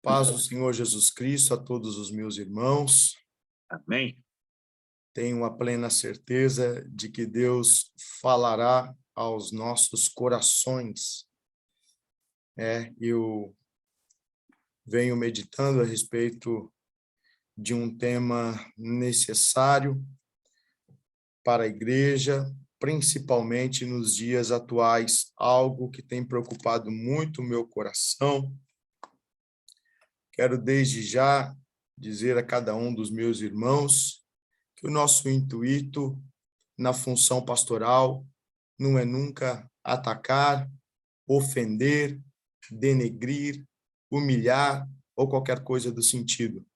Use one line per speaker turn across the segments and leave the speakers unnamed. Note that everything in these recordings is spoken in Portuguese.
Paz do Senhor Jesus Cristo a todos os meus irmãos.
Amém.
Tenho a plena certeza de que Deus falará aos nossos corações. Eu venho meditando a respeito de um tema necessário para a igreja, principalmente nos dias atuais, algo que tem preocupado muito o meu coração. Quero desde já dizer a cada um dos meus irmãos que o nosso intuito na função pastoral não é nunca atacar, ofender, denegrir, humilhar ou qualquer coisa do sentido.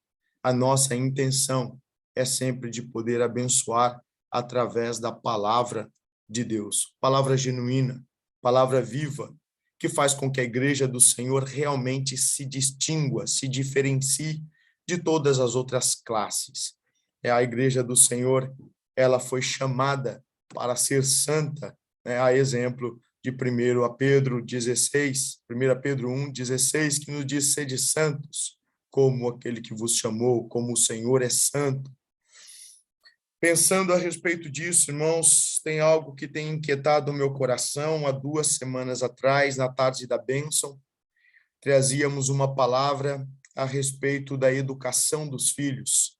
A nossa intenção é sempre de poder abençoar através da palavra de Deus, palavra genuína, palavra viva, que faz com que a igreja do Senhor realmente se distingua, se diferencie de todas as outras classes. A igreja do Senhor, ela foi chamada para ser santa, a exemplo de 1 Pedro 16, 1 Pedro 1:16, que nos diz: sede santos, como aquele que vos chamou, como o Senhor é santo. Pensando a respeito disso, irmãos, tem algo que tem inquietado o meu coração. Há 2 semanas atrás, na tarde da bênção, trazíamos uma palavra a respeito da educação dos filhos,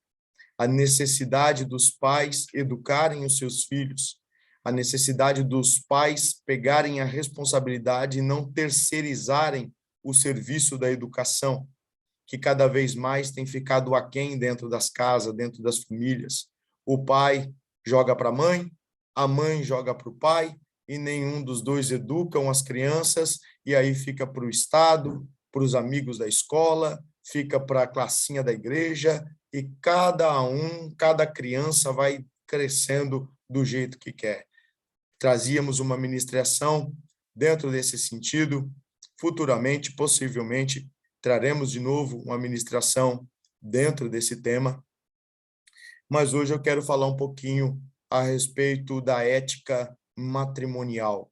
a necessidade dos pais educarem os seus filhos, a necessidade dos pais pegarem a responsabilidade e não terceirizarem o serviço da educação, que cada vez mais tem ficado aquém dentro das casas, dentro das famílias. O pai joga para a mãe joga para o pai, e nenhum dos dois educam as crianças, e aí fica para o Estado, para os amigos da escola, fica para a classinha da igreja, e cada criança vai crescendo do jeito que quer. Trazíamos uma ministração dentro desse sentido. Futuramente, possivelmente, traremos de novo uma ministração dentro desse tema. Mas hoje eu quero falar um pouquinho a respeito da ética matrimonial.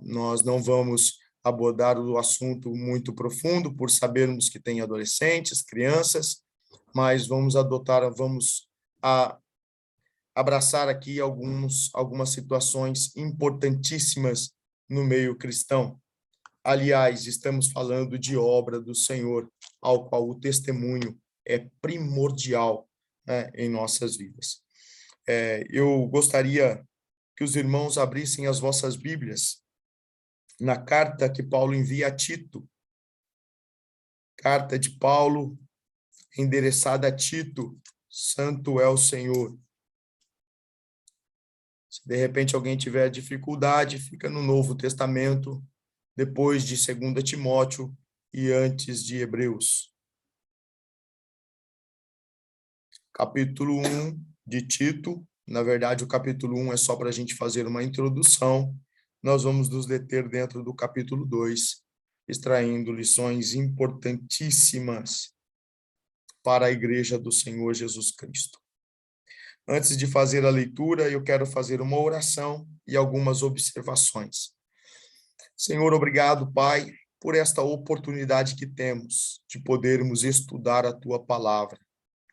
Nós não vamos abordar o assunto muito profundo, por sabermos que tem adolescentes, crianças, mas vamos abraçar aqui algumas situações importantíssimas no meio cristão. Aliás, estamos falando de obra do Senhor, ao qual o testemunho é primordial, em nossas vidas. Eu gostaria que os irmãos abrissem as vossas Bíblias na carta que Paulo envia a Tito. Carta de Paulo, endereçada a Tito. Santo é o Senhor. Se de repente alguém tiver dificuldade, fica no Novo Testamento, depois de 2 Timóteo e antes de Hebreus. Capítulo 1 de Tito. Na verdade, o capítulo 1 é só para a gente fazer uma introdução. Nós vamos nos deter dentro do capítulo 2, extraindo lições importantíssimas para a igreja do Senhor Jesus Cristo. Antes de fazer a leitura, eu quero fazer uma oração e algumas observações. Senhor, obrigado, Pai, por esta oportunidade que temos de podermos estudar a Tua palavra,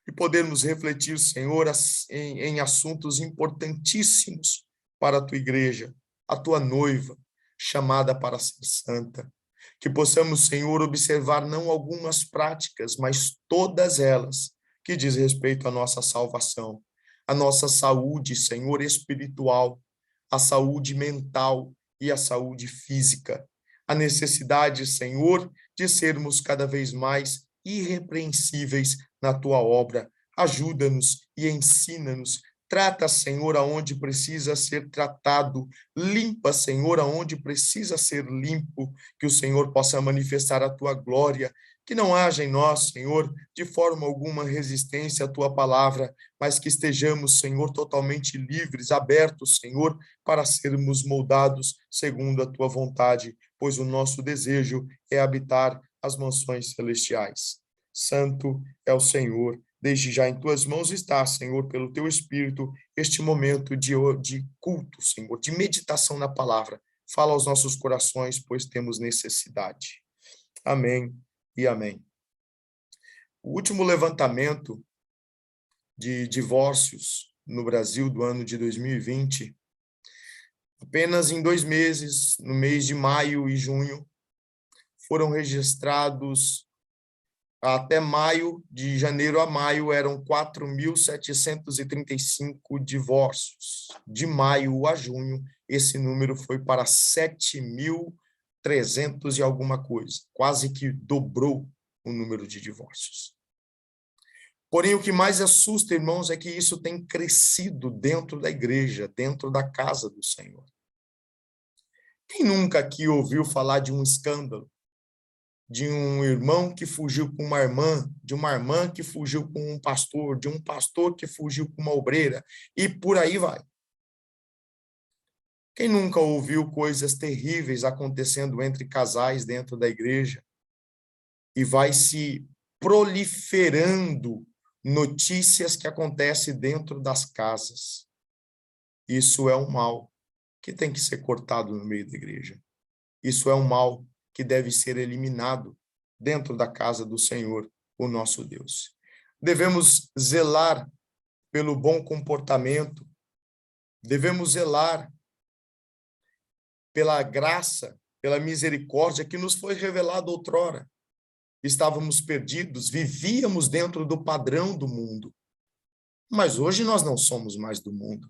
de podermos refletir, Senhor, em assuntos importantíssimos para a Tua igreja, a Tua noiva, chamada para ser santa. Que possamos, Senhor, observar não algumas práticas, mas todas elas que diz respeito à nossa salvação, a nossa saúde, Senhor, espiritual, a saúde mental e a saúde física. A necessidade, Senhor, de sermos cada vez mais irrepreensíveis na Tua obra. Ajuda-nos e ensina-nos. Trata, Senhor, aonde precisa ser tratado. Limpa, Senhor, aonde precisa ser limpo. Que o Senhor possa manifestar a Tua glória. Que não haja em nós, Senhor, de forma alguma resistência à Tua palavra, mas que estejamos, Senhor, totalmente livres, abertos, Senhor, para sermos moldados segundo a Tua vontade, pois o nosso desejo é habitar as mansões celestiais. Santo é o Senhor. Desde já em Tuas mãos está, Senhor, pelo Teu Espírito, este momento de culto, Senhor, de meditação na palavra. Fala aos nossos corações, pois temos necessidade. Amém e amém. O último levantamento de divórcios no Brasil do ano de 2020, apenas em 2 meses, no mês de maio e junho, foram registrados, até maio, de janeiro a maio, eram 4.735 divórcios. De maio a junho, esse número foi para 7.300 e alguma coisa, quase que dobrou o número de divórcios. Porém, o que mais assusta, irmãos, é que isso tem crescido dentro da igreja, dentro da casa do Senhor. Quem nunca aqui ouviu falar de um escândalo? De um irmão que fugiu com uma irmã, de uma irmã que fugiu com um pastor, de um pastor que fugiu com uma obreira, e por aí vai. Quem nunca ouviu coisas terríveis acontecendo entre casais dentro da igreja? E vai se proliferando notícias que acontecem dentro das casas. Isso é um mal que tem que ser cortado no meio da igreja. Isso é um mal que deve ser eliminado dentro da casa do Senhor, o nosso Deus. Devemos zelar pelo bom comportamento, devemos zelar pela graça, pela misericórdia que nos foi revelada outrora. Estávamos perdidos, vivíamos dentro do padrão do mundo, mas hoje nós não somos mais do mundo.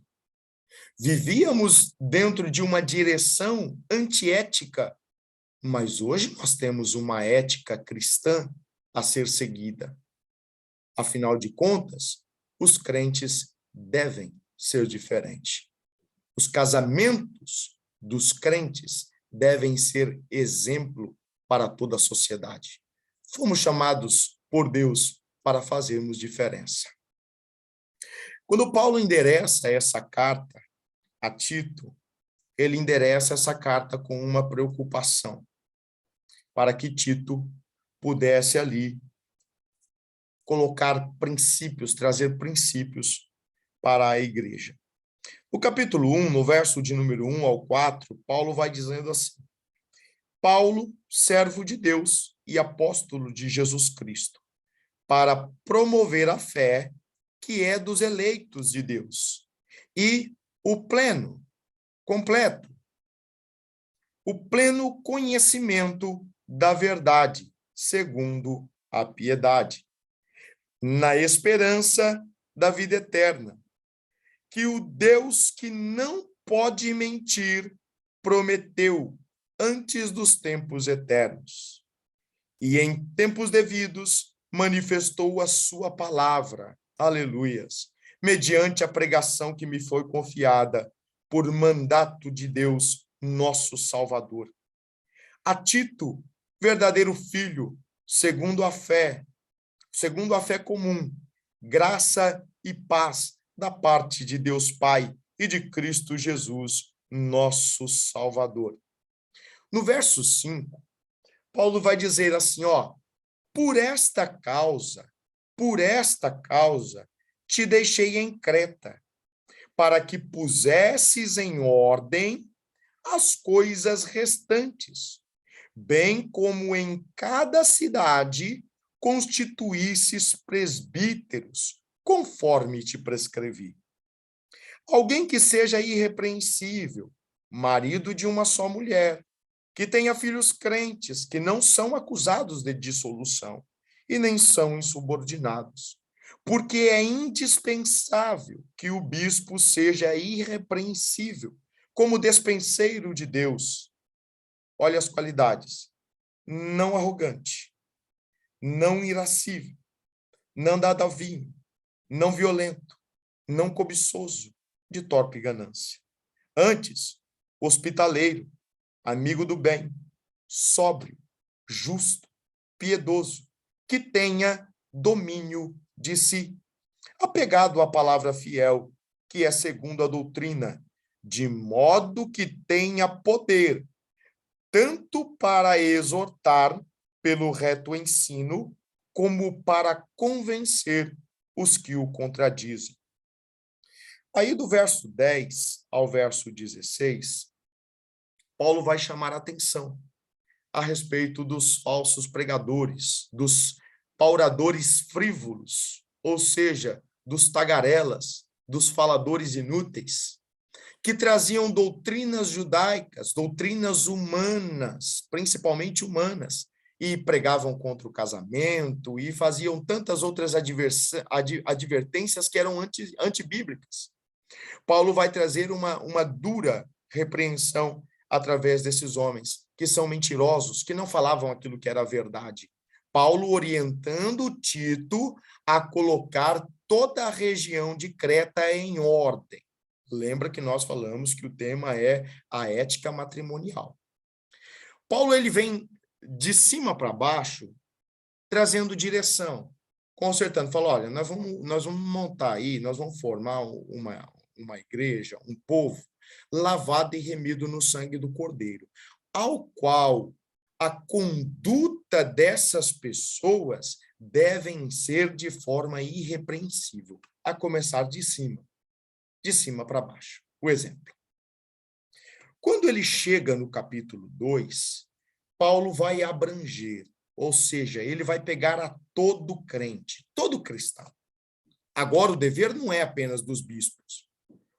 Vivíamos dentro de uma direção antiética, mas hoje nós temos uma ética cristã a ser seguida. Afinal de contas, os crentes devem ser diferentes. Os casamentos dos crentes devem ser exemplo para toda a sociedade. Fomos chamados por Deus para fazermos diferença. Quando Paulo endereça essa carta a Tito, ele endereça essa carta com uma preocupação, para que Tito pudesse ali colocar princípios, trazer princípios para a igreja. No capítulo 1, no verso de número 1 ao 4, Paulo vai dizendo assim: Paulo, servo de Deus e apóstolo de Jesus Cristo, para promover a fé que é dos eleitos de Deus, e o pleno, completo, o pleno conhecimento da verdade, segundo a piedade, na esperança da vida eterna, que o Deus que não pode mentir prometeu antes dos tempos eternos, e em tempos devidos manifestou a sua palavra, aleluias, mediante a pregação que me foi confiada por mandato de Deus, nosso Salvador. A Tito, verdadeiro filho, segundo a fé comum, graça e paz da parte de Deus Pai e de Cristo Jesus, nosso Salvador. No verso 5, Paulo vai dizer assim, por esta causa, te deixei em Creta, para que pusesses em ordem as coisas restantes, bem como em cada cidade constituísses presbíteros, conforme te prescrevi. Alguém que seja irrepreensível, marido de uma só mulher, que tenha filhos crentes, que não são acusados de dissolução e nem são insubordinados, porque é indispensável que o bispo seja irrepreensível, como despenseiro de Deus. Olha as qualidades: não arrogante, não irascível, não dado a vinho, não violento, não cobiçoso, de torpe ganância. Antes, hospitaleiro, amigo do bem, sóbrio, justo, piedoso, que tenha domínio de si, apegado à palavra fiel, que é segundo a doutrina, de modo que tenha poder, tanto para exortar pelo reto ensino, como para convencer os que o contradizem. Aí, do verso 10 ao verso 16, Paulo vai chamar a atenção a respeito dos falsos pregadores, dos pauradores frívolos, ou seja, dos tagarelas, dos faladores inúteis, que traziam doutrinas judaicas, doutrinas humanas, principalmente humanas, e pregavam contra o casamento e faziam tantas outras advertências que eram antibíblicas. Paulo vai trazer uma dura repreensão através desses homens, que são mentirosos, que não falavam aquilo que era verdade. Paulo orientando Tito a colocar toda a região de Creta em ordem. Lembra que nós falamos que o tema é a ética matrimonial. Paulo ele vem de cima para baixo, trazendo direção, consertando. Fala, olha, nós vamos montar aí, nós vamos formar uma igreja, um povo, lavado e remido no sangue do Cordeiro, ao qual a conduta dessas pessoas devem ser de forma irrepreensível, a começar de cima para baixo. O exemplo. Quando ele chega no capítulo 2, Paulo vai abranger, ou seja, ele vai pegar a todo crente, todo cristão. Agora, o dever não é apenas dos bispos.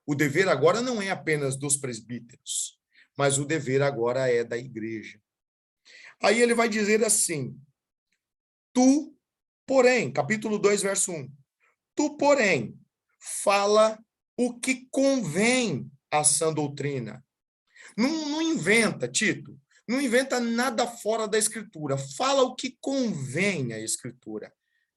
O dever agora não é apenas dos presbíteros, mas o dever agora é da igreja. Aí ele vai dizer assim, tu, porém, capítulo 2, verso 1, tu, porém, fala o que convém à sã doutrina. Não inventa, Tito, não inventa nada fora da Escritura. Fala o que convém à Escritura.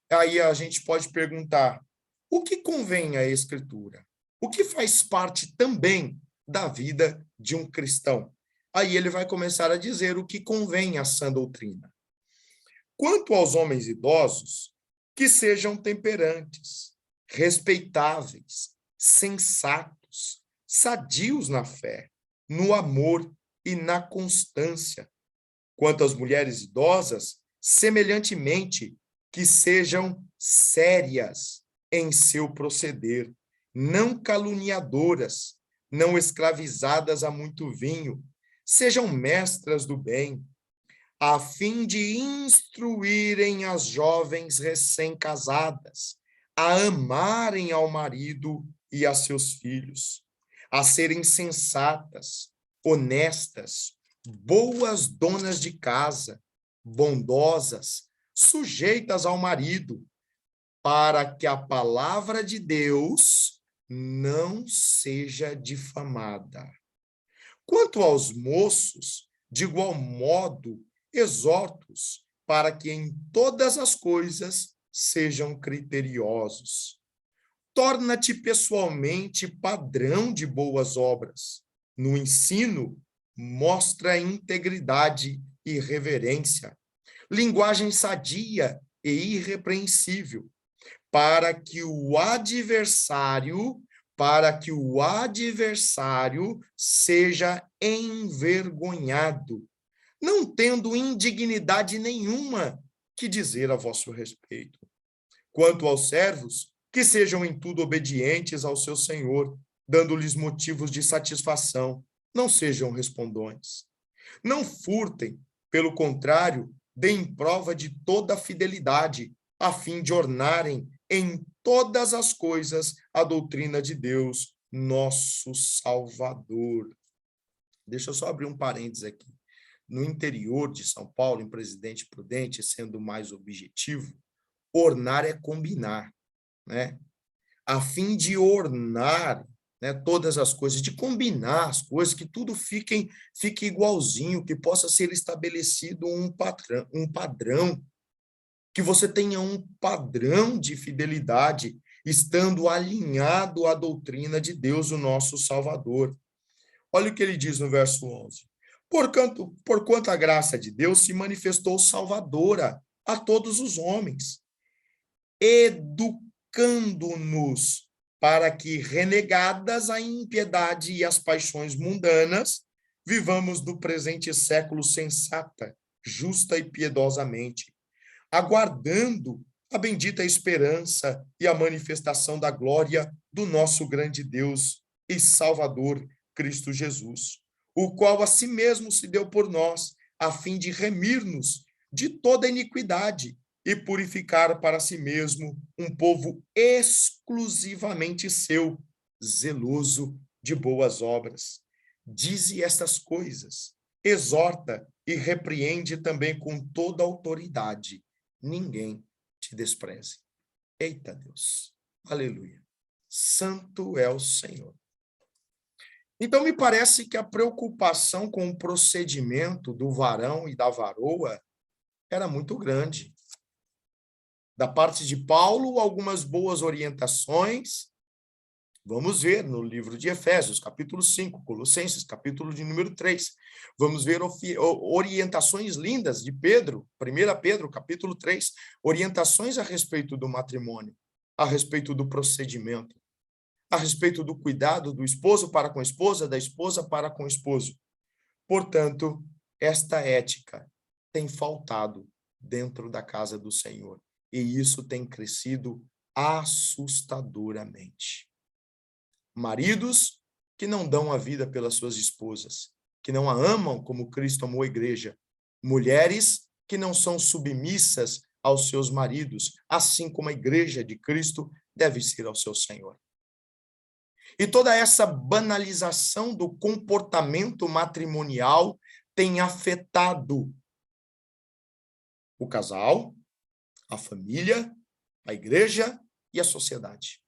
Aí a gente pode perguntar, o que convém à Escritura? O que faz parte também da vida de um cristão? Aí ele vai começar a dizer o que convém à sã doutrina. Quanto aos homens idosos, que sejam temperantes, respeitáveis, sensatos, sadios na fé, no amor e na constância. Quanto às mulheres idosas, semelhantemente, que sejam sérias em seu proceder, não caluniadoras, não escravizadas a muito vinho, sejam mestras do bem, a fim de instruírem as jovens recém-casadas, a amarem ao marido e a seus filhos, a serem sensatas, honestas, boas donas de casa, bondosas, sujeitas ao marido, para que a palavra de Deus não seja difamada. Quanto aos moços, de igual modo, exorto-os para que em todas as coisas sejam criteriosos. Torna-te pessoalmente padrão de boas obras. No ensino, mostra integridade e reverência, linguagem sadia e irrepreensível, para que o adversário seja envergonhado, não tendo indignidade nenhuma que dizer a vosso respeito. Quanto aos servos, que sejam em tudo obedientes ao seu Senhor, dando-lhes motivos de satisfação, não sejam respondões. Não furtem, pelo contrário, deem prova de toda a fidelidade, a fim de ornarem em todas as coisas a doutrina de Deus, nosso Salvador. Deixa eu só abrir um parênteses aqui. No interior de São Paulo, em Presidente Prudente, sendo mais objetivo, ornar é combinar, né? A fim de ornar, né, todas as coisas, de combinar as coisas, que tudo fique igualzinho, que possa ser estabelecido um padrão, que você tenha um padrão de fidelidade, estando alinhado à doutrina de Deus, o nosso Salvador. Olha o que ele diz no verso 11. Porquanto a graça de Deus se manifestou salvadora a todos os homens, educando-nos para que, renegadas a impiedade e as paixões mundanas, vivamos do presente século sensata, justa e piedosamente, aguardando a bendita esperança e a manifestação da glória do nosso grande Deus e Salvador, Cristo Jesus, o qual a si mesmo se deu por nós, a fim de remir-nos de toda iniquidade e purificar para si mesmo um povo exclusivamente seu, zeloso de boas obras. Dize estas coisas, exorta e repreende também com toda autoridade. Ninguém te despreze. Eita Deus, aleluia. Santo é o Senhor. Então, me parece que a preocupação com o procedimento do varão e da varoa era muito grande. Da parte de Paulo, algumas boas orientações. Vamos ver no livro de Efésios, capítulo 5, Colossenses, capítulo de número 3. Vamos ver orientações lindas de Pedro, 1 Pedro, capítulo 3, orientações a respeito do matrimônio, a respeito do procedimento, a respeito do cuidado do esposo para com a esposa, da esposa para com o esposo. Portanto, esta ética tem faltado dentro da casa do Senhor, e isso tem crescido assustadoramente. Maridos que não dão a vida pelas suas esposas, que não a amam como Cristo amou a igreja. Mulheres que não são submissas aos seus maridos, assim como a igreja de Cristo deve ser ao seu Senhor. E toda essa banalização do comportamento matrimonial tem afetado o casal, a família, a igreja e a sociedade.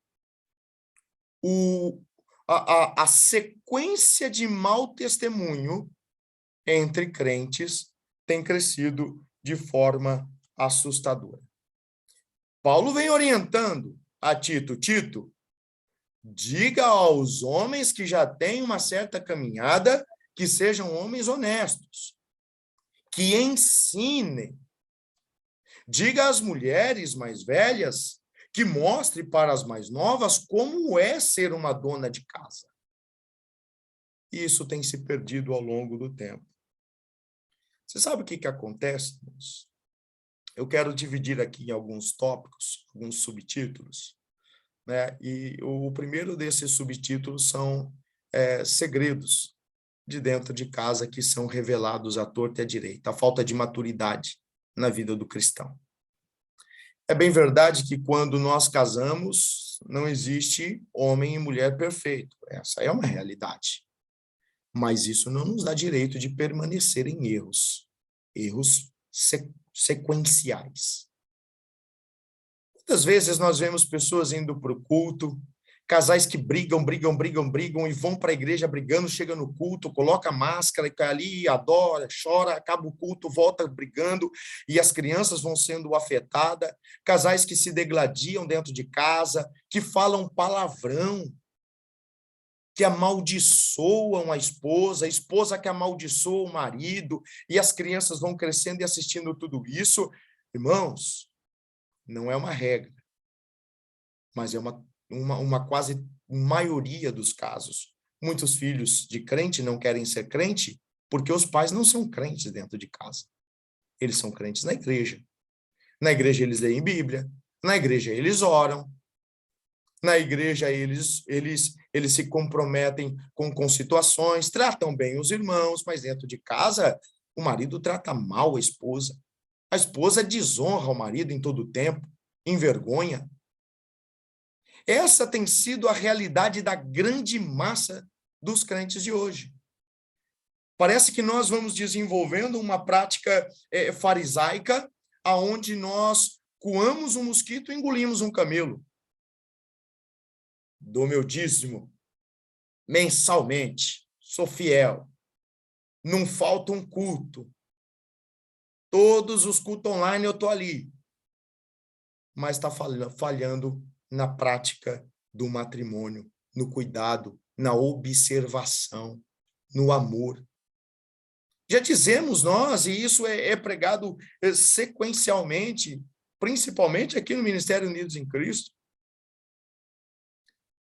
A sequência de mau testemunho entre crentes tem crescido de forma assustadora. Paulo vem orientando a Tito: Tito, diga aos homens que já têm uma certa caminhada que sejam homens honestos, que ensinem. Diga às mulheres mais velhas que mostre para as mais novas como é ser uma dona de casa. E isso tem se perdido ao longo do tempo. Você sabe o que acontece, irmãos? Eu quero dividir aqui em alguns tópicos, alguns subtítulos, né? E o primeiro desses subtítulos são segredos de dentro de casa que são revelados à torta e à direita, a falta de maturidade na vida do cristão. É bem verdade que quando nós casamos, não existe homem e mulher perfeito. Essa é uma realidade. Mas isso não nos dá direito de permanecer em erros sequenciais. Muitas vezes nós vemos pessoas indo para o culto, casais que brigam e vão para a igreja brigando, chega no culto, coloca máscara e cai ali, adora, chora, acaba o culto, volta brigando e as crianças vão sendo afetadas. Casais que se degladiam dentro de casa, que falam palavrão, que amaldiçoam a esposa que amaldiçoa o marido, e as crianças vão crescendo e assistindo tudo isso. Irmãos, não é uma regra, mas é uma quase maioria dos casos. Muitos filhos de crente não querem ser crente porque os pais não são crentes dentro de casa. Eles são crentes na igreja. Na igreja eles leem Bíblia, na igreja eles oram, na igreja eles se comprometem com situações, tratam bem os irmãos, mas dentro de casa o marido trata mal a esposa desonra o marido em todo o tempo, envergonha. Essa tem sido a realidade da grande massa dos crentes de hoje. Parece que nós vamos desenvolvendo uma prática farisaica, aonde nós coamos um mosquito e engolimos um camelo. Dou meu dízimo mensalmente, sou fiel, não falta um culto. Todos os cultos online eu estou ali. Mas está falhando na prática do matrimônio, no cuidado, na observação, no amor. Já dizemos nós, e isso é pregado sequencialmente, principalmente aqui no Ministério Unidos em Cristo,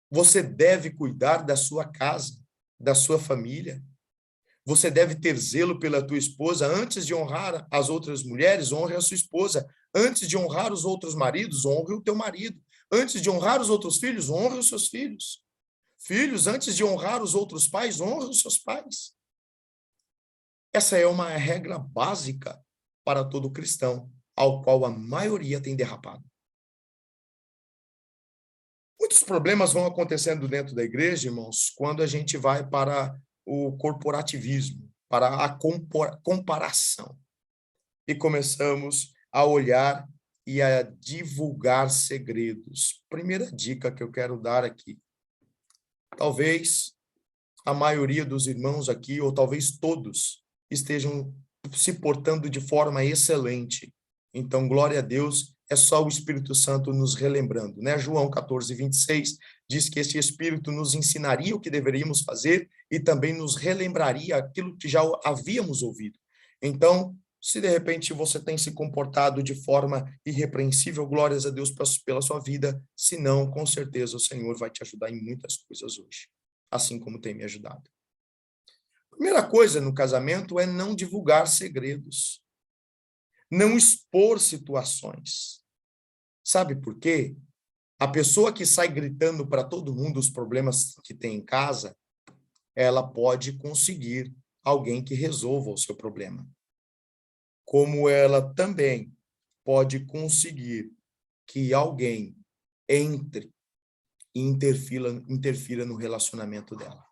você deve cuidar da sua casa, da sua família. Você deve ter zelo pela tua esposa. Antes de honrar as outras mulheres, honre a sua esposa. Antes de honrar os outros maridos, honre o teu marido. Antes de honrar os outros filhos, honre os seus filhos. Filhos, antes de honrar os outros pais, honre os seus pais. Essa é uma regra básica para todo cristão. ao qual a maioria tem derrapado. Muitos problemas vão acontecendo dentro da igreja, irmãos, quando a gente vai para o corporativismo, para a comparação. E começamos a olhar e a divulgar segredos. Primeira dica que eu quero dar aqui. Talvez a maioria dos irmãos aqui, ou talvez todos, estejam se portando de forma excelente. Então, glória a Deus, é só o Espírito Santo nos relembrando, né? João 14:26 diz que esse Espírito nos ensinaria o que deveríamos fazer e também nos relembraria aquilo que já havíamos ouvido. Então, se de repente você tem se comportado de forma irrepreensível, glórias a Deus pela sua vida. Se não, com certeza o Senhor vai te ajudar em muitas coisas hoje, assim como tem me ajudado. Primeira coisa no casamento é não divulgar segredos, não expor situações. Sabe por quê? A pessoa que sai gritando para todo mundo os problemas que tem em casa, ela pode conseguir alguém que resolva o seu problema. Como ela também pode conseguir que alguém entre e interfira no relacionamento dela.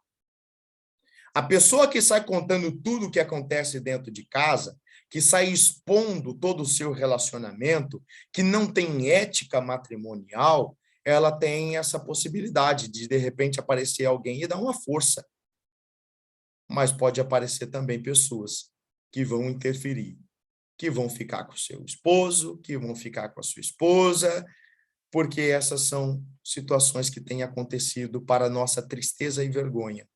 A pessoa que sai contando tudo o que acontece dentro de casa, que sai expondo todo o seu relacionamento, que não tem ética matrimonial, ela tem essa possibilidade de repente, aparecer alguém e dar uma força. Mas pode aparecer também pessoas que vão interferir, que vão ficar com o seu esposo, que vão ficar com a sua esposa, porque essas são situações que têm acontecido para nossa tristeza e vergonha,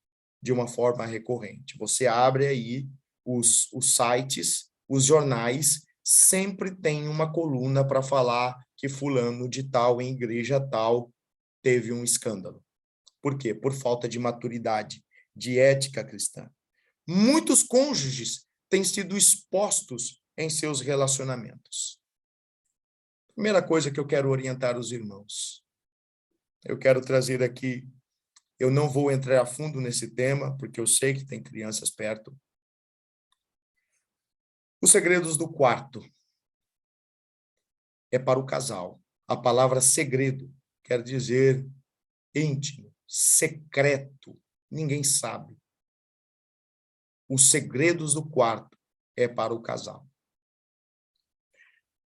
de uma forma recorrente. Você abre aí os sites, os jornais, sempre tem uma coluna para falar que fulano de tal, em igreja tal, teve um escândalo. Por quê? Por falta de maturidade, de ética cristã. Muitos cônjuges têm sido expostos em seus relacionamentos. Primeira coisa que eu quero orientar os irmãos. Eu quero trazer aqui, eu não vou entrar a fundo nesse tema, porque eu sei que tem crianças perto. Os segredos do quarto é para o casal. A palavra segredo quer dizer íntimo, secreto, ninguém sabe. Os segredos do quarto é para o casal.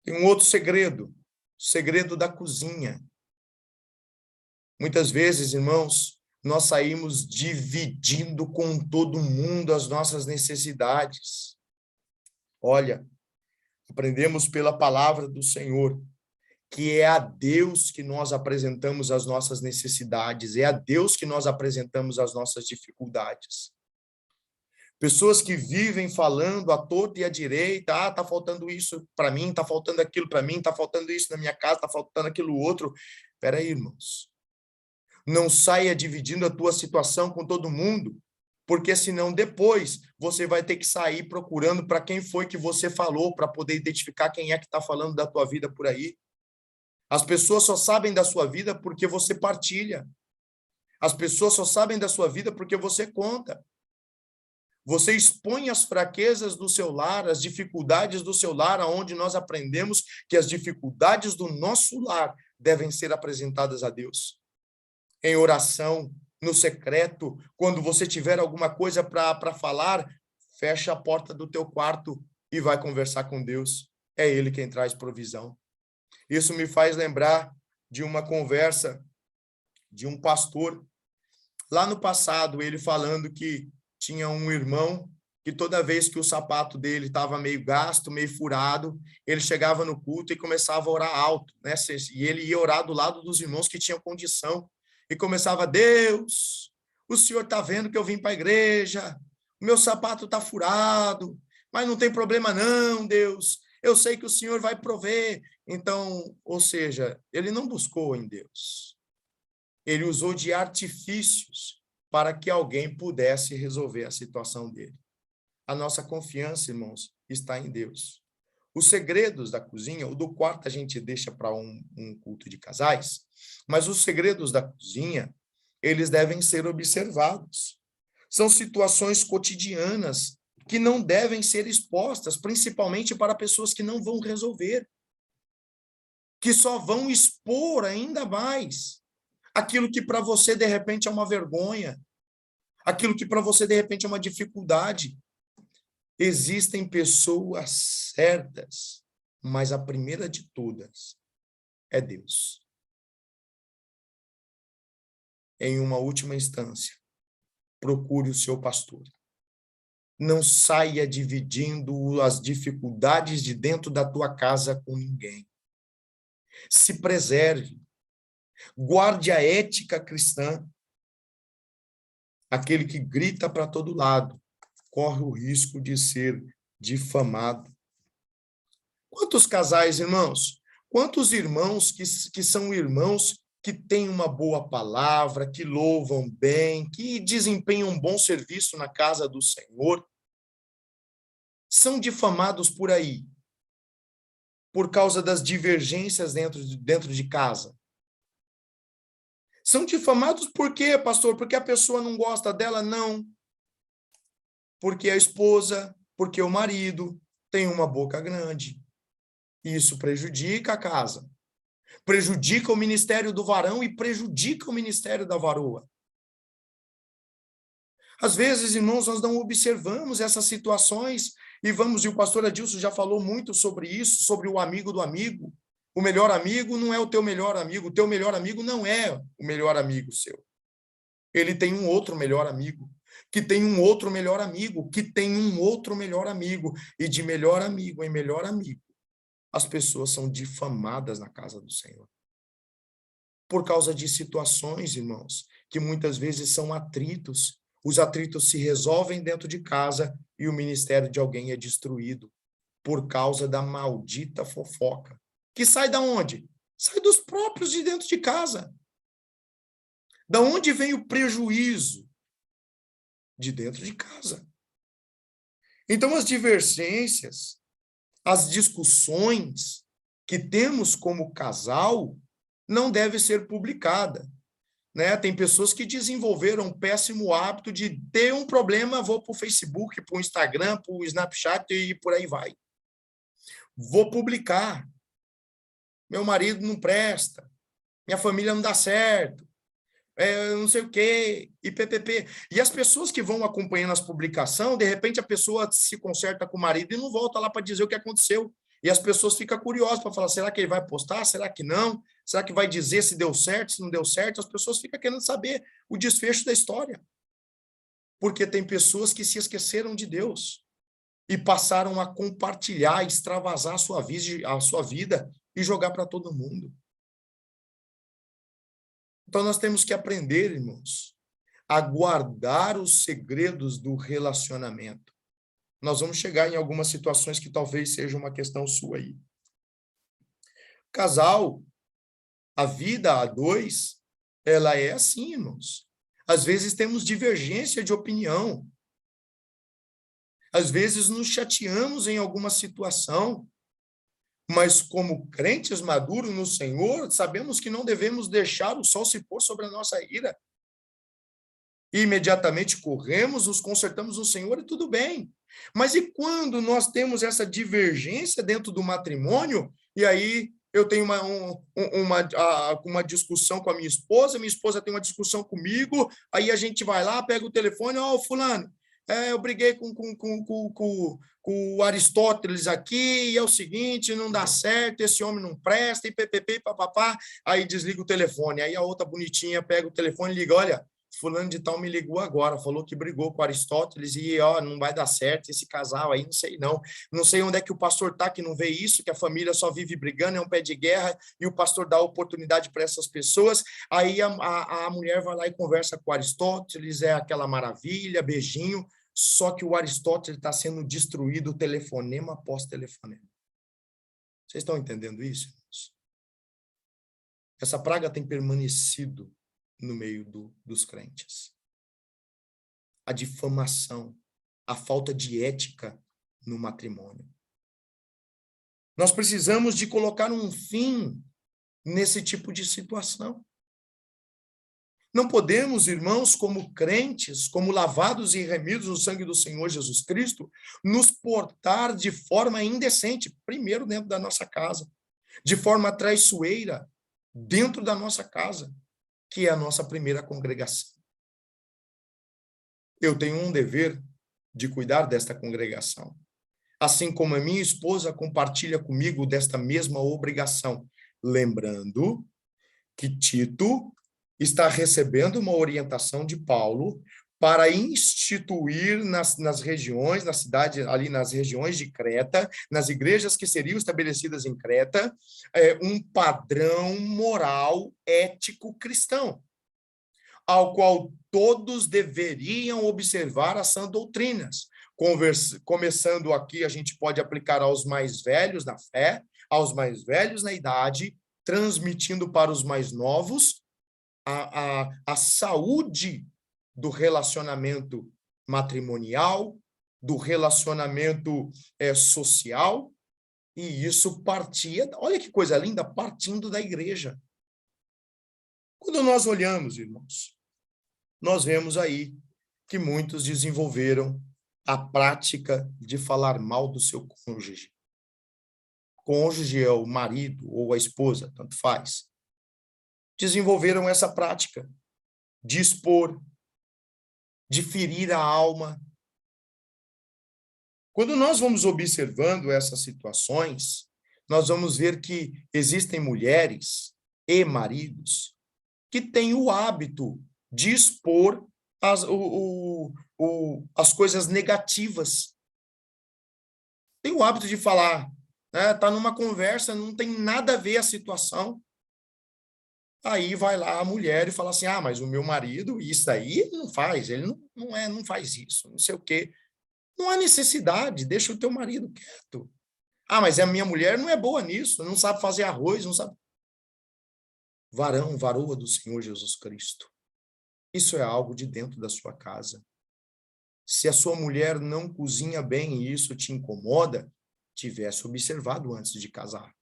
Tem um outro segredo, segredo da cozinha. Muitas vezes, irmãos, nós saímos dividindo com todo mundo as nossas necessidades. Olha, aprendemos pela palavra do Senhor que é a Deus que nós apresentamos as nossas necessidades, é a Deus que nós apresentamos as nossas dificuldades. Pessoas que vivem falando à torta e à direita, tá faltando isso para mim, tá faltando aquilo para mim, tá faltando isso na minha casa, tá faltando aquilo outro. Espera aí, irmãos. Não saia dividindo a tua situação com todo mundo, porque senão depois você vai ter que sair procurando para quem foi que você falou, para poder identificar quem é que está falando da tua vida por aí. As pessoas só sabem da sua vida porque você partilha. As pessoas só sabem da sua vida porque você conta. Você expõe as fraquezas do seu lar, as dificuldades do seu lar, aonde nós aprendemos que as dificuldades do nosso lar devem ser apresentadas a Deus. Em oração, no secreto, quando você tiver alguma coisa para falar, fecha a porta do teu quarto e vai conversar com Deus. É Ele quem traz provisão. Isso me faz lembrar de uma conversa de um pastor, lá no passado, ele falando que tinha um irmão que toda vez que o sapato dele estava meio gasto, meio furado, ele chegava no culto e começava a orar alto, né? E ele ia orar do lado dos irmãos que tinham condição, e começava: Deus, o Senhor está vendo que eu vim para a igreja, o meu sapato está furado, mas não tem problema não, Deus, eu sei que o Senhor vai prover. Então, ou seja, ele não buscou em Deus, ele usou de artifícios para que alguém pudesse resolver a situação dele. A nossa confiança, irmãos, está em Deus. Os segredos da cozinha, o do quarto a gente deixa para um culto de casais, mas os segredos da cozinha, eles devem ser observados. São situações cotidianas que não devem ser expostas, principalmente para pessoas que não vão resolver, que só vão expor ainda mais aquilo que para você, de repente, é uma vergonha, aquilo que para você, de repente, é uma dificuldade. Existem pessoas certas, mas a primeira de todas é Deus. Em uma última instância, procure o seu pastor. Não saia dividindo as dificuldades de dentro da tua casa com ninguém. Se preserve. Guarde a ética cristã. Aquele que grita para todo lado corre o risco de ser difamado. Quantos casais, irmãos? Quantos irmãos que são irmãos que têm uma boa palavra, que louvam bem, que desempenham um bom serviço na casa do Senhor, são difamados por aí, por causa das divergências dentro de casa? São difamados por quê, pastor? Porque a pessoa não gosta dela? Não. Porque a esposa, porque o marido tem uma boca grande. Isso prejudica a casa. Prejudica o ministério do varão e prejudica o ministério da varoa. Às vezes, irmãos, nós não observamos essas situações e o pastor Adilson já falou muito sobre isso, sobre o amigo do amigo. O melhor amigo não é o teu melhor amigo amigo não é o melhor amigo seu. Ele tem um outro melhor amigo, que tem um outro melhor amigo, que tem um outro melhor amigo, e de melhor amigo em melhor amigo, as pessoas são difamadas na casa do Senhor. Por causa de situações, irmãos, que muitas vezes são atritos. Os atritos se resolvem dentro de casa e o ministério de alguém é destruído por causa da maldita fofoca. Que sai da onde? Sai dos próprios de dentro de casa. Da onde vem o prejuízo? De dentro de casa. Então, as divergências, as discussões que temos como casal não devem ser publicadas. Né? Tem pessoas que desenvolveram um péssimo hábito de ter um problema, vou para o Facebook, para o Instagram, para o Snapchat e por aí vai. Vou publicar. Meu marido não presta. Minha família não dá certo. Não sei o quê, e PPP. E as pessoas que vão acompanhando as publicações, de repente a pessoa se conserta com o marido e não volta lá para dizer o que aconteceu. E as pessoas ficam curiosas para falar, será que ele vai postar? Será que não? Será que vai dizer se deu certo, se não deu certo? As pessoas ficam querendo saber o desfecho da história. Porque tem pessoas que se esqueceram de Deus e passaram a compartilhar, extravasar a sua vida e jogar para todo mundo. Então, nós temos que aprender, irmãos, a guardar os segredos do relacionamento. Nós vamos chegar em algumas situações que talvez seja uma questão sua aí. Casal, a vida a dois, ela é assim, irmãos. Às vezes temos divergência de opinião. Às vezes nos chateamos em alguma situação. Mas como crentes maduros no Senhor, sabemos que não devemos deixar o sol se pôr sobre a nossa ira. E imediatamente corremos, nos consertamos no Senhor e tudo bem. Mas e quando nós temos essa divergência dentro do matrimônio, e aí eu tenho uma discussão com a minha esposa tem uma discussão comigo, aí a gente vai lá, pega o telefone, fulano, eu briguei com o Aristóteles aqui, e é o seguinte, não dá certo, esse homem não presta, e ppp, papapá, aí desliga o telefone, aí a outra bonitinha pega o telefone e liga, olha, fulano de tal me ligou agora, falou que brigou com Aristóteles e não vai dar certo esse casal aí, não sei onde é que o pastor tá, que não vê isso, que a família só vive brigando, é um pé de guerra, e o pastor dá oportunidade para essas pessoas, aí a mulher vai lá e conversa com Aristóteles, é aquela maravilha, beijinho, só que o Aristóteles está sendo destruído telefonema após telefonema. Vocês estão entendendo isso? Essa praga tem permanecido no meio dos crentes. A difamação, a falta de ética no matrimônio. Nós precisamos de colocar um fim nesse tipo de situação. Não podemos, irmãos, como crentes, como lavados e remidos no sangue do Senhor Jesus Cristo, nos portar de forma indecente, primeiro dentro da nossa casa, de forma traiçoeira, dentro da nossa casa, que é a nossa primeira congregação. Eu tenho um dever de cuidar desta congregação, assim como a minha esposa compartilha comigo desta mesma obrigação, lembrando que Tito está recebendo uma orientação de Paulo para instituir nas regiões, na cidade, ali nas regiões de Creta, nas igrejas que seriam estabelecidas em Creta, um padrão moral ético cristão, ao qual todos deveriam observar as sãs doutrinas. Começando aqui, a gente pode aplicar aos mais velhos na fé, aos mais velhos na idade, transmitindo para os mais novos a saúde do relacionamento matrimonial, do relacionamento social, e isso partia, olha que coisa linda, partindo da igreja. Quando nós olhamos, irmãos, nós vemos aí que muitos desenvolveram a prática de falar mal do seu cônjuge. Cônjuge é o marido ou a esposa, tanto faz. Desenvolveram essa prática de expor, de ferir a alma. Quando nós vamos observando essas situações, nós vamos ver que existem mulheres e maridos que têm o hábito de expor as coisas negativas. Tem o hábito de falar, né? Tá numa conversa, não tem nada a ver a situação. Aí vai lá a mulher e fala assim, mas o meu marido, isso aí ele não faz, ele não faz isso, não sei o quê. Não há necessidade, deixa o teu marido quieto. Mas a minha mulher não é boa nisso, não sabe fazer arroz, não sabe. Varão, varoa do Senhor Jesus Cristo. Isso é algo de dentro da sua casa. Se a sua mulher não cozinha bem e isso te incomoda, tivesse observado antes de casar.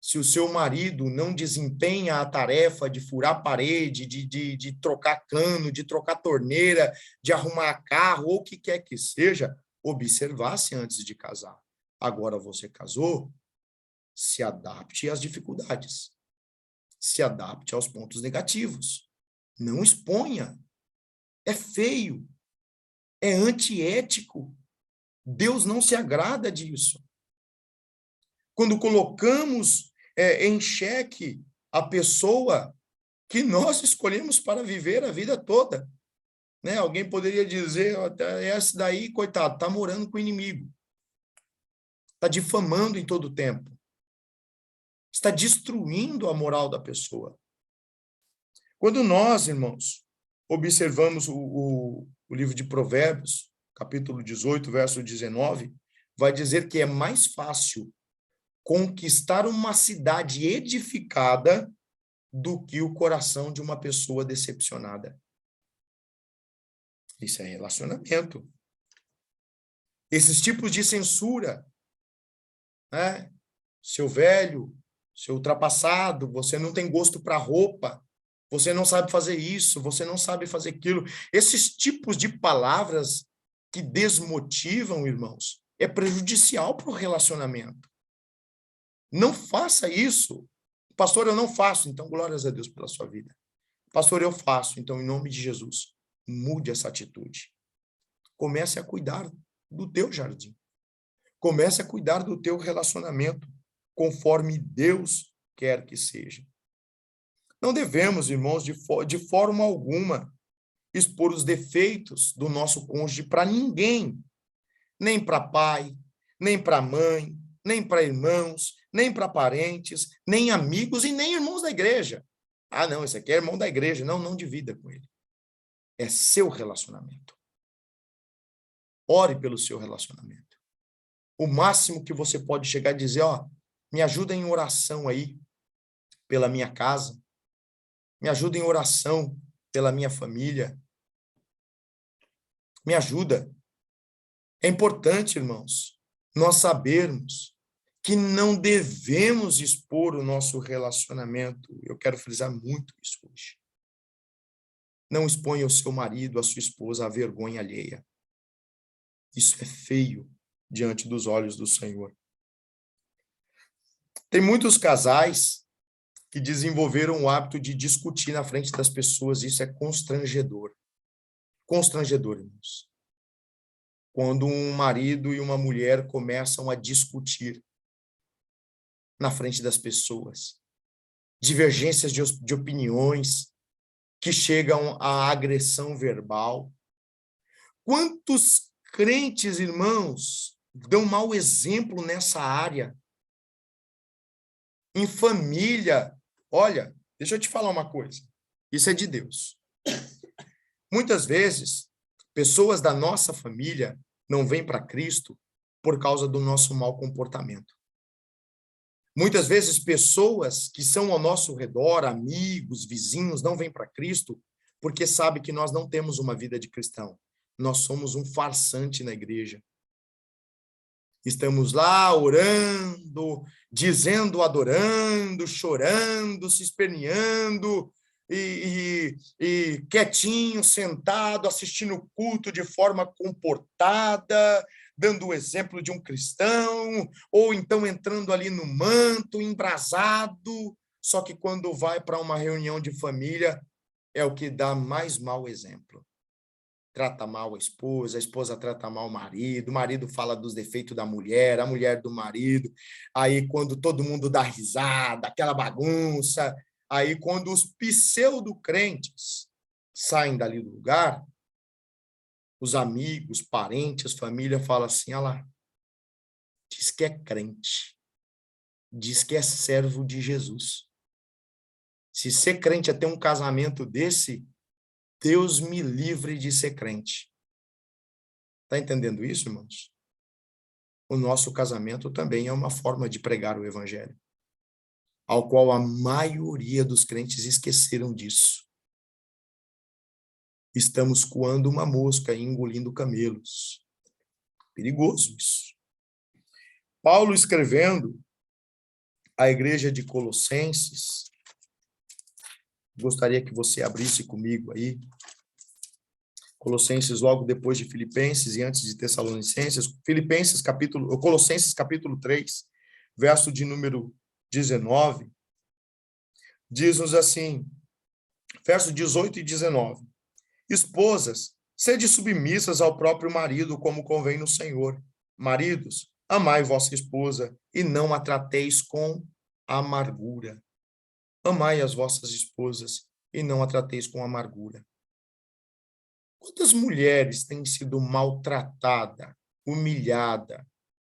Se o seu marido não desempenha a tarefa de furar parede, de trocar cano, de trocar torneira, de arrumar carro, ou o que quer que seja, observasse antes de casar. Agora você casou, se adapte às dificuldades. Se adapte aos pontos negativos. Não exponha. É feio. É antiético. Deus não se agrada disso. Quando colocamos em xeque a pessoa que nós escolhemos para viver a vida toda. Né? Alguém poderia dizer, esse daí, coitado, está morando com o inimigo. Está difamando em todo o tempo. Está destruindo a moral da pessoa. Quando nós, irmãos, observamos o livro de Provérbios, capítulo 18, verso 19, vai dizer que é mais fácil conquistar uma cidade edificada do que o coração de uma pessoa decepcionada. Isso é relacionamento. Esses tipos de censura, né? Seu velho, seu ultrapassado, você não tem gosto para roupa, você não sabe fazer isso, você não sabe fazer aquilo. Esses tipos de palavras que desmotivam, irmãos, é prejudicial para o relacionamento. Não faça isso. Pastor, eu não faço. Então, glórias a Deus pela sua vida. Pastor, eu faço. Então, em nome de Jesus, mude essa atitude. Comece a cuidar do teu jardim. Comece a cuidar do teu relacionamento, conforme Deus quer que seja. Não devemos, irmãos, de forma alguma, expor os defeitos do nosso cônjuge para ninguém. Nem para pai, nem para mãe, nem para irmãos, nem para parentes, nem amigos e nem irmãos da igreja. Não, esse aqui é irmão da igreja. Não divida com ele. É seu relacionamento. Ore pelo seu relacionamento. O máximo que você pode chegar a dizer, me ajuda em oração aí pela minha casa. Me ajuda em oração pela minha família. Me ajuda. É importante, irmãos, nós sabermos que não devemos expor o nosso relacionamento. Eu quero frisar muito isso hoje. Não exponha o seu marido, a sua esposa, à vergonha alheia. Isso é feio diante dos olhos do Senhor. Tem muitos casais que desenvolveram o hábito de discutir na frente das pessoas. Isso é constrangedor. Constrangedor, irmãos. Quando um marido e uma mulher começam a discutir na frente das pessoas. Divergências de opiniões que chegam à agressão verbal. Quantos crentes, irmãos, dão mau exemplo nessa área? Em família, olha, deixa eu te falar uma coisa. Isso é de Deus. Muitas vezes, pessoas da nossa família não vêm para Cristo por causa do nosso mau comportamento. Muitas vezes, pessoas que são ao nosso redor, amigos, vizinhos, não vêm para Cristo porque sabem que nós não temos uma vida de cristão. Nós somos um farsante na igreja. Estamos lá orando, dizendo, adorando, chorando, se esperneando e quietinho, sentado, assistindo o culto de forma comportada, dando o exemplo de um cristão, ou então entrando ali no manto, embrasado, só que quando vai para uma reunião de família, é o que dá mais mau exemplo. Trata mal a esposa trata mal o marido fala dos defeitos da mulher, a mulher do marido, aí quando todo mundo dá risada, aquela bagunça, aí quando os pseudo-crentes saem dali do lugar, os amigos, parentes, família falam assim, olha lá, diz que é crente, diz que é servo de Jesus. Se ser crente é ter um casamento desse, Deus me livre de ser crente. Está entendendo isso, irmãos? O nosso casamento também é uma forma de pregar o evangelho, ao qual a maioria dos crentes esqueceram disso. Estamos coando uma mosca e engolindo camelos. Perigoso isso. Paulo escrevendo à igreja de Colossenses, gostaria que você abrisse comigo aí, Colossenses logo depois de Filipenses e antes de Tessalonicenses, Colossenses capítulo 3, verso de número 19, diz-nos assim, verso 18 e 19, esposas, sede submissas ao próprio marido, como convém no Senhor. Maridos, amai vossa esposa e não a trateis com amargura. Amai as vossas esposas e não a trateis com amargura. Quantas mulheres têm sido maltratadas, humilhadas,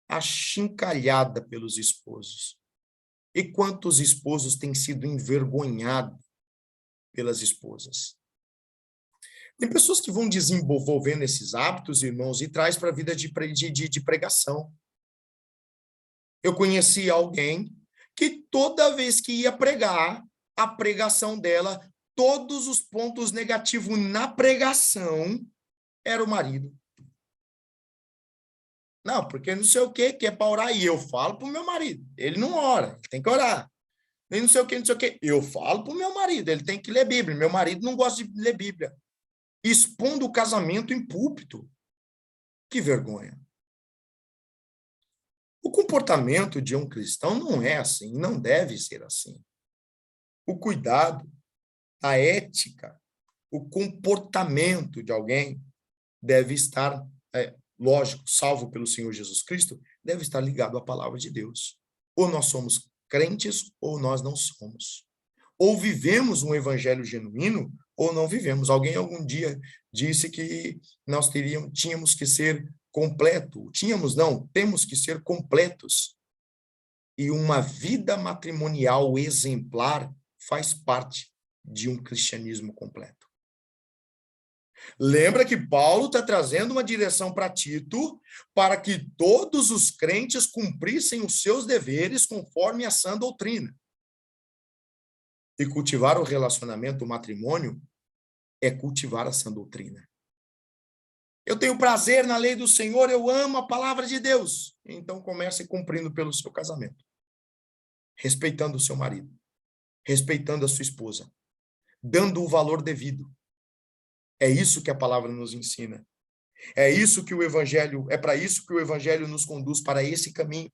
achincalhadas pelos esposos? E quantos esposos têm sido envergonhados pelas esposas? Tem pessoas que vão desenvolvendo esses hábitos, irmãos, e traz para a vida de pregação. Eu conheci alguém que toda vez que ia pregar, a pregação dela, todos os pontos negativos na pregação era o marido. Não, porque não sei o que é para orar. E eu falo para o meu marido. Ele não ora, ele tem que orar. Nem não sei o que, não sei o que. Eu falo para o meu marido, ele tem que ler Bíblia. Meu marido não gosta de ler Bíblia. Expondo o casamento em púlpito. Que vergonha. O comportamento de um cristão não é assim, não deve ser assim. O cuidado, a ética, o comportamento de alguém deve estar, lógico, salvo pelo Senhor Jesus Cristo, deve estar ligado à palavra de Deus. Ou nós somos crentes ou nós não somos. Ou vivemos um evangelho genuíno ou não vivemos. Alguém algum dia disse que nós tínhamos que ser completo. Temos que ser completos. E uma vida matrimonial exemplar faz parte de um cristianismo completo. Lembra que Paulo está trazendo uma direção para Tito para que todos os crentes cumprissem os seus deveres conforme a sã doutrina. E cultivar o relacionamento, o matrimônio, é cultivar a sã doutrina. Eu tenho prazer na lei do Senhor, eu amo a palavra de Deus. Então comece cumprindo pelo seu casamento. Respeitando o seu marido. Respeitando a sua esposa. Dando o valor devido. É isso que a palavra nos ensina. É isso que o evangelho, é para isso que o evangelho nos conduz, para esse caminho.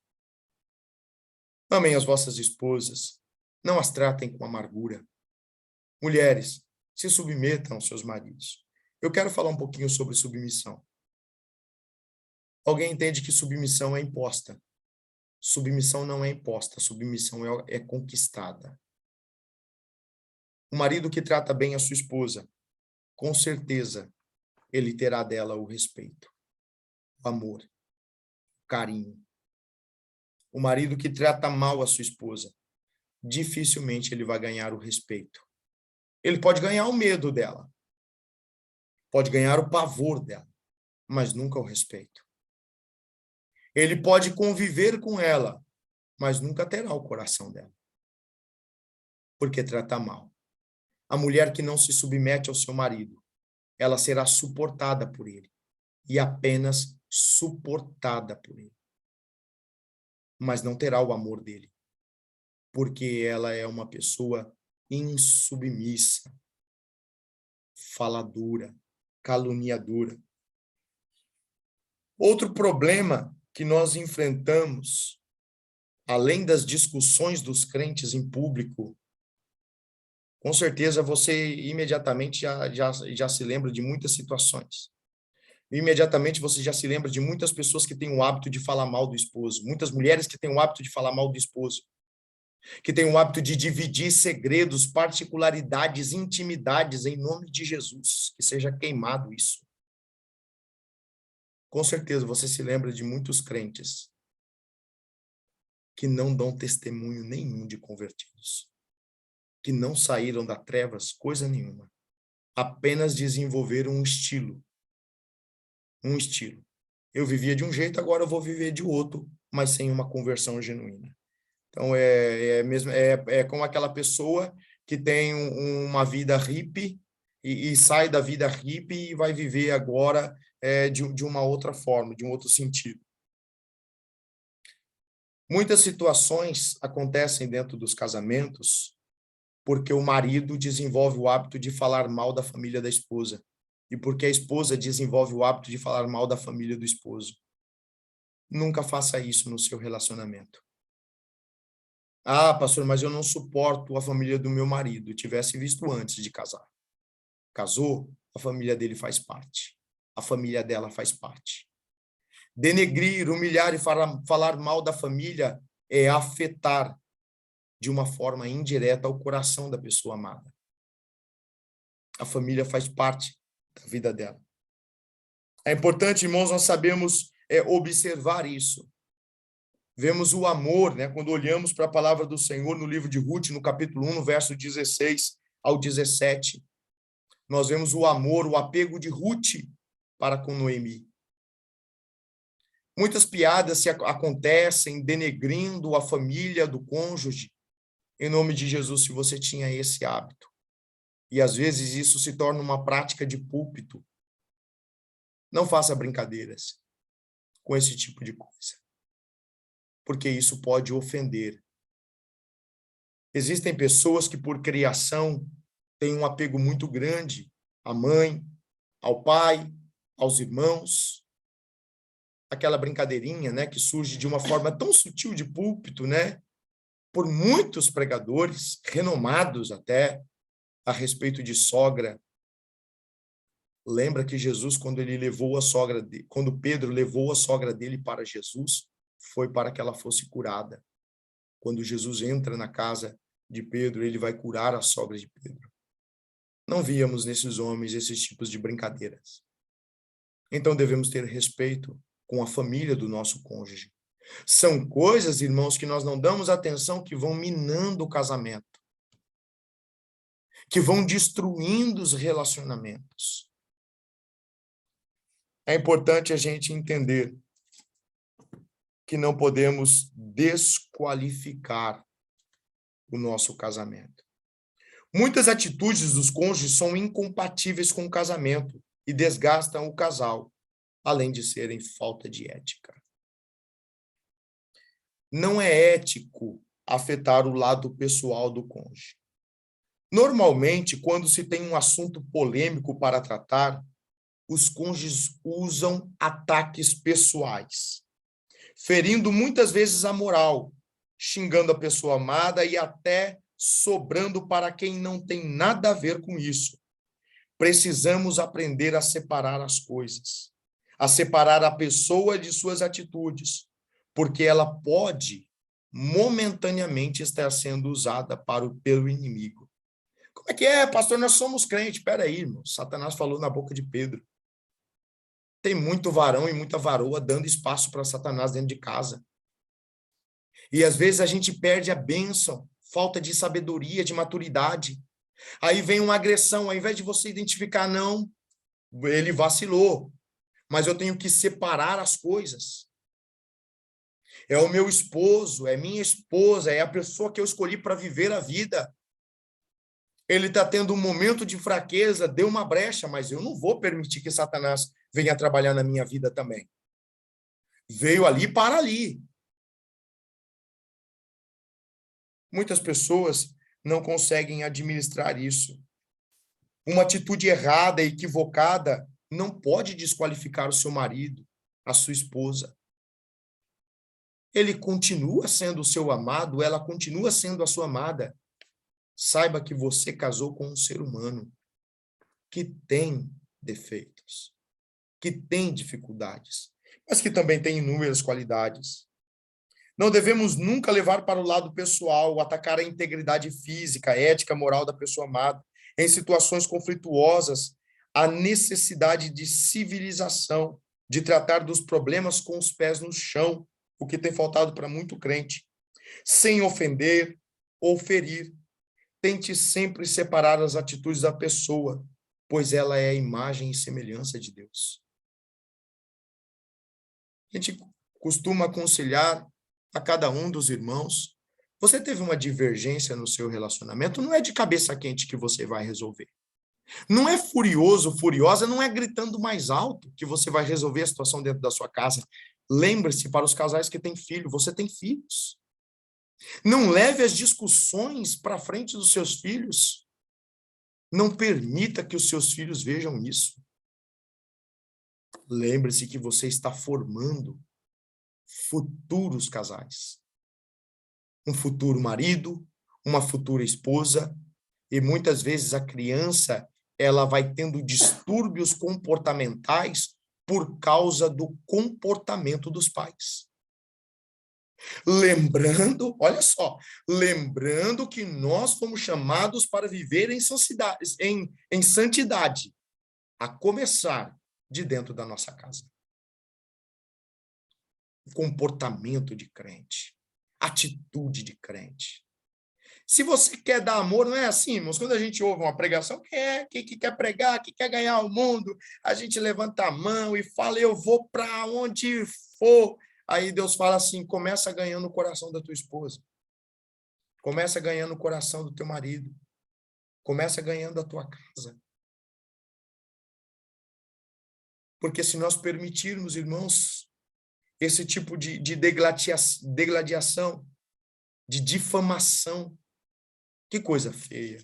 Amem as vossas esposas, não as tratem com amargura. Mulheres, se submetam aos seus maridos. Eu quero falar um pouquinho sobre submissão. Alguém entende que submissão é imposta? Submissão não é imposta, submissão é conquistada. O marido que trata bem a sua esposa, com certeza, ele terá dela o respeito, o amor, o carinho. O marido que trata mal a sua esposa, dificilmente ele vai ganhar o respeito. Ele pode ganhar o medo dela, pode ganhar o pavor dela, mas nunca o respeito. Ele pode conviver com ela, mas nunca terá o coração dela, porque trata mal. A mulher que não se submete ao seu marido, ela será suportada por ele, e apenas suportada por ele, mas não terá o amor dele, porque ela é uma pessoa insubmissa, faladora, caluniadora. Outro problema que nós enfrentamos, além das discussões dos crentes em público, com certeza você imediatamente já se lembra de muitas situações. Imediatamente você já se lembra de muitas pessoas que têm o hábito de falar mal do esposo, muitas mulheres que têm o hábito de falar mal do esposo, que têm o hábito de dividir segredos, particularidades, intimidades em nome de Jesus, que seja queimado isso. Com certeza você se lembra de muitos crentes que não dão testemunho nenhum de convertidos, que não saíram das trevas coisa nenhuma, apenas desenvolveram um estilo. Eu vivia de um jeito, agora eu vou viver de outro, mas sem uma conversão genuína. Então, é como aquela pessoa que tem uma vida hippie e sai da vida hippie e vai viver agora de uma outra forma, de um outro sentido. Muitas situações acontecem dentro dos casamentos porque o marido desenvolve o hábito de falar mal da família da esposa e porque a esposa desenvolve o hábito de falar mal da família do esposo. Nunca faça isso no seu relacionamento. Ah, pastor, mas eu não suporto a família do meu marido. Tivesse visto antes de casar. Casou, a família dele faz parte. A família dela faz parte. Denegrir, humilhar e falar mal da família é afetar de uma forma indireta o coração da pessoa amada. A família faz parte da vida dela. É importante, irmãos, nós sabemos observar isso. Vemos o amor, né, quando olhamos para a palavra do Senhor no livro de Ruth, no capítulo 1, no verso 16 ao 17. Nós vemos o amor, o apego de Ruth para com Noemi. Muitas piadas acontecem denegrindo a família do cônjuge. Em nome de Jesus, se você tinha esse hábito. E às vezes isso se torna uma prática de púlpito. Não faça brincadeiras com esse tipo de coisa, porque isso pode ofender. Existem pessoas que, por criação, têm um apego muito grande à mãe, ao pai, aos irmãos. Aquela brincadeirinha, né, que surge de uma forma tão sutil de púlpito, né, por muitos pregadores, renomados até, a respeito de sogra. Lembra que Jesus, quando Pedro levou a sogra dele para Jesus, foi para que ela fosse curada. Quando Jesus entra na casa de Pedro, ele vai curar a sogra de Pedro. Não víamos nesses homens esses tipos de brincadeiras. Então devemos ter respeito com a família do nosso cônjuge. São coisas, irmãos, que nós não damos atenção, que vão minando o casamento, que vão destruindo os relacionamentos. É importante a gente entender que não podemos desqualificar o nosso casamento. Muitas atitudes dos cônjuges são incompatíveis com o casamento e desgastam o casal, além de serem falta de ética. Não é ético afetar o lado pessoal do cônjuge. Normalmente, quando se tem um assunto polêmico para tratar, os cônjuges usam ataques pessoais, ferindo muitas vezes a moral, xingando a pessoa amada e até sobrando para quem não tem nada a ver com isso. Precisamos aprender a separar as coisas, a separar a pessoa de suas atitudes, porque ela pode momentaneamente estar sendo usada pelo inimigo. Como é que é, pastor? Nós somos crentes. Espera aí, irmão. Satanás falou na boca de Pedro. Tem muito varão e muita varoa dando espaço para Satanás dentro de casa. E às vezes a gente perde a bênção, falta de sabedoria, de maturidade. Aí vem uma agressão, ao invés de você identificar, não, ele vacilou, mas eu tenho que separar as coisas. É o meu esposo, é minha esposa, é a pessoa que eu escolhi para viver a vida. Ele está tendo um momento de fraqueza, deu uma brecha, mas eu não vou permitir que Satanás venha trabalhar na minha vida também. Veio ali para ali. Muitas pessoas não conseguem administrar isso. Uma atitude errada, equivocada, não pode desqualificar o seu marido, a sua esposa. Ele continua sendo o seu amado, ela continua sendo a sua amada. Saiba que você casou com um ser humano que tem defeitos, que tem dificuldades, mas que também tem inúmeras qualidades. Não devemos nunca levar para o lado pessoal, atacar a integridade física, ética, moral da pessoa amada. Em situações conflituosas, a necessidade de civilização, de tratar dos problemas com os pés no chão, o que tem faltado para muito crente, sem ofender ou ferir. Tente sempre separar as atitudes da pessoa, pois ela é a imagem e semelhança de Deus. A gente costuma aconselhar a cada um dos irmãos. Você teve uma divergência no seu relacionamento, não é de cabeça quente que você vai resolver. Não é furioso, furiosa, não é gritando mais alto que você vai resolver a situação dentro da sua casa. Lembre-se, para os casais que têm filho, você tem filhos. Não leve as discussões para frente dos seus filhos. Não permita que os seus filhos vejam isso. Lembre-se que você está formando futuros casais. Um futuro marido, uma futura esposa, e muitas vezes a criança ela vai tendo distúrbios comportamentais por causa do comportamento dos pais. Lembrando, olha só, lembrando que nós fomos chamados para viver em santidade, a começar de dentro da nossa casa. Comportamento de crente, atitude de crente. Se você quer dar amor, não é assim, irmãos? Quando a gente ouve uma pregação, que quer pregar, que quer ganhar o mundo, a gente levanta a mão e fala, eu vou para onde for. Aí Deus fala assim, começa ganhando o coração da tua esposa. Começa ganhando o coração do teu marido. Começa ganhando a tua casa. Porque se nós permitirmos, irmãos, esse tipo de degladiação, de difamação, que coisa feia.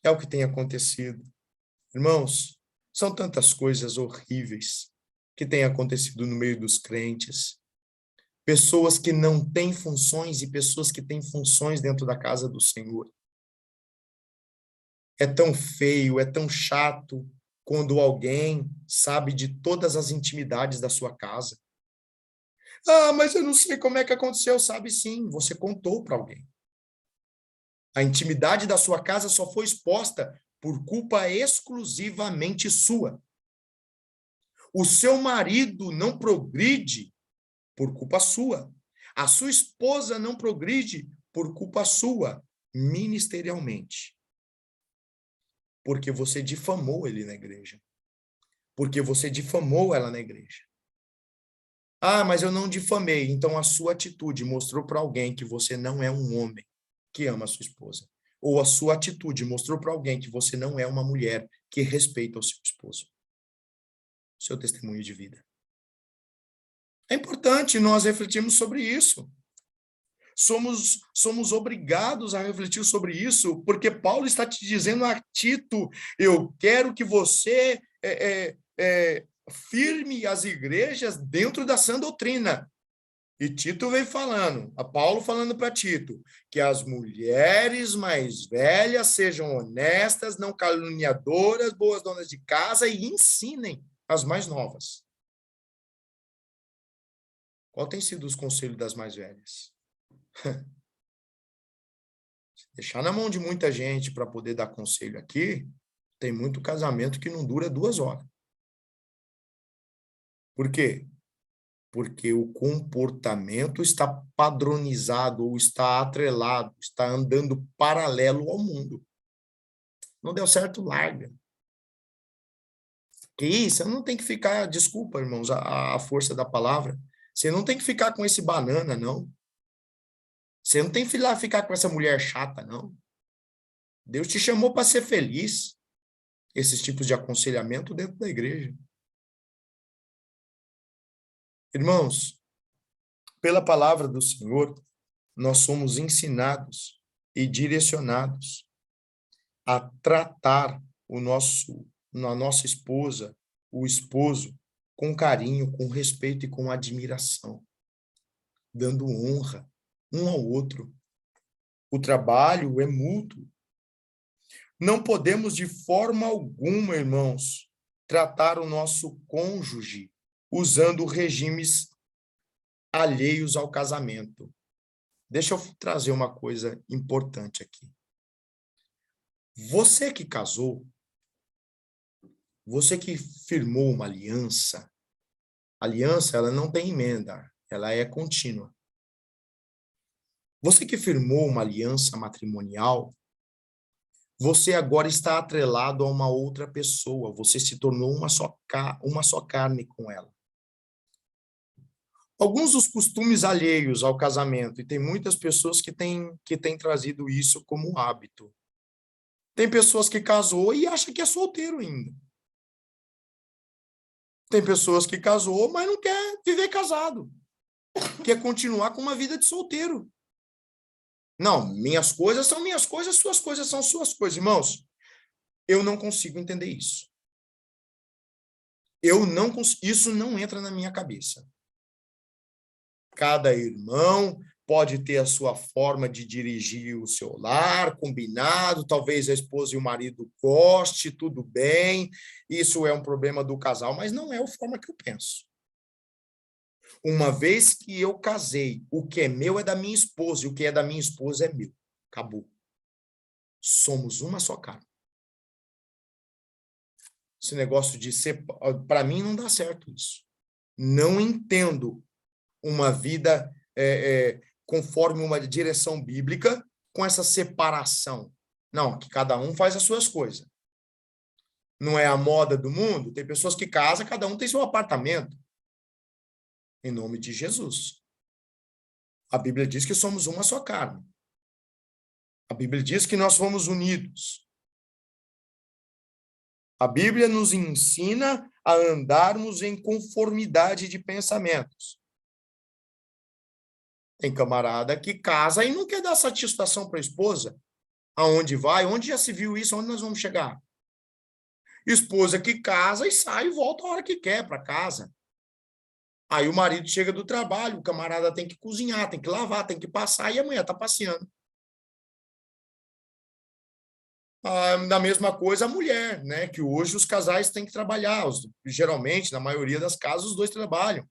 É o que tem acontecido. Irmãos, são tantas coisas horríveis que têm acontecido no meio dos crentes. Pessoas que não têm funções e pessoas que têm funções dentro da casa do Senhor. É tão feio, é tão chato quando alguém sabe de todas as intimidades da sua casa. Ah, mas eu não sei como é que aconteceu. Sabe sim, você contou para alguém. A intimidade da sua casa só foi exposta por culpa exclusivamente sua. O seu marido não progride por culpa sua. A sua esposa não progride por culpa sua, ministerialmente. Porque você difamou ele na igreja. Porque você difamou ela na igreja. Ah, mas eu não difamei. Então a sua atitude mostrou para alguém que você não é um homem que ama a sua esposa. Ou a sua atitude mostrou para alguém que você não é uma mulher que respeita o seu esposo. Seu testemunho de vida. É importante nós refletirmos sobre isso. somos obrigados a refletir sobre isso, porque Paulo está te dizendo a Tito, eu quero que você firme as igrejas dentro da sã doutrina. E Tito vem falando, a Paulo falando para Tito, que as mulheres mais velhas sejam honestas, não caluniadoras, boas donas de casa e ensinem as mais novas. Qual tem sido os conselhos das mais velhas? Deixar na mão de muita gente para poder dar conselho aqui, tem muito casamento que não dura 2 horas. Por quê? Porque o comportamento está padronizado ou está atrelado, está andando paralelo ao mundo. Não deu certo, larga. Que isso, não tem que ficar, desculpa, irmãos, a força da palavra, você não tem que ficar com esse banana, não. Você não tem que ficar com essa mulher chata, não. Deus te chamou para ser feliz. Esses tipos de aconselhamento dentro da igreja. Irmãos, pela palavra do Senhor, nós somos ensinados e direcionados a tratar a nossa esposa, o esposo, com carinho, com respeito e com admiração, dando honra um ao outro. O trabalho é mútuo. Não podemos, de forma alguma, irmãos, tratar o nosso cônjuge usando regimes alheios ao casamento. Deixa eu trazer uma coisa importante aqui. Você que casou, você que firmou uma aliança, aliança ela não tem emenda, ela é contínua. Você que firmou uma aliança matrimonial, você agora está atrelado a uma outra pessoa, você se tornou uma só carne com ela. Alguns dos costumes alheios ao casamento, e tem muitas pessoas que têm trazido isso como hábito. Tem pessoas que casou e acha que é solteiro ainda. Tem pessoas que casou, mas não quer viver casado. Quer continuar com uma vida de solteiro. Não, minhas coisas são minhas coisas, suas coisas são suas coisas. Irmãos, eu não consigo entender isso. Isso não entra na minha cabeça. Cada irmão pode ter a sua forma de dirigir o seu lar, combinado, talvez a esposa e o marido goste, tudo bem, isso é um problema do casal, mas não é a forma que eu penso. Uma vez que eu casei, o que é meu é da minha esposa, e o que é da minha esposa é meu. Acabou. Somos uma só carne. Esse negócio de ser... Para mim não dá certo isso. Não entendo uma vida conforme uma direção bíblica com essa separação. Não, que cada um faz as suas coisas. Não é a moda do mundo? Tem pessoas que casam, cada um tem seu apartamento. Em nome de Jesus. A Bíblia diz que somos uma só carne. A Bíblia diz que nós fomos unidos. A Bíblia nos ensina a andarmos em conformidade de pensamentos. Tem camarada que casa e não quer dar satisfação para a esposa. Aonde vai? Onde já se viu isso? Onde nós vamos chegar? Esposa que casa e sai e volta a hora que quer para casa. Aí o marido chega do trabalho, o camarada tem que cozinhar, tem que lavar, tem que passar e a mulher está passeando. Da mesma coisa a mulher, né? Que hoje os casais têm que trabalhar. Geralmente, na maioria das casas, os dois trabalham.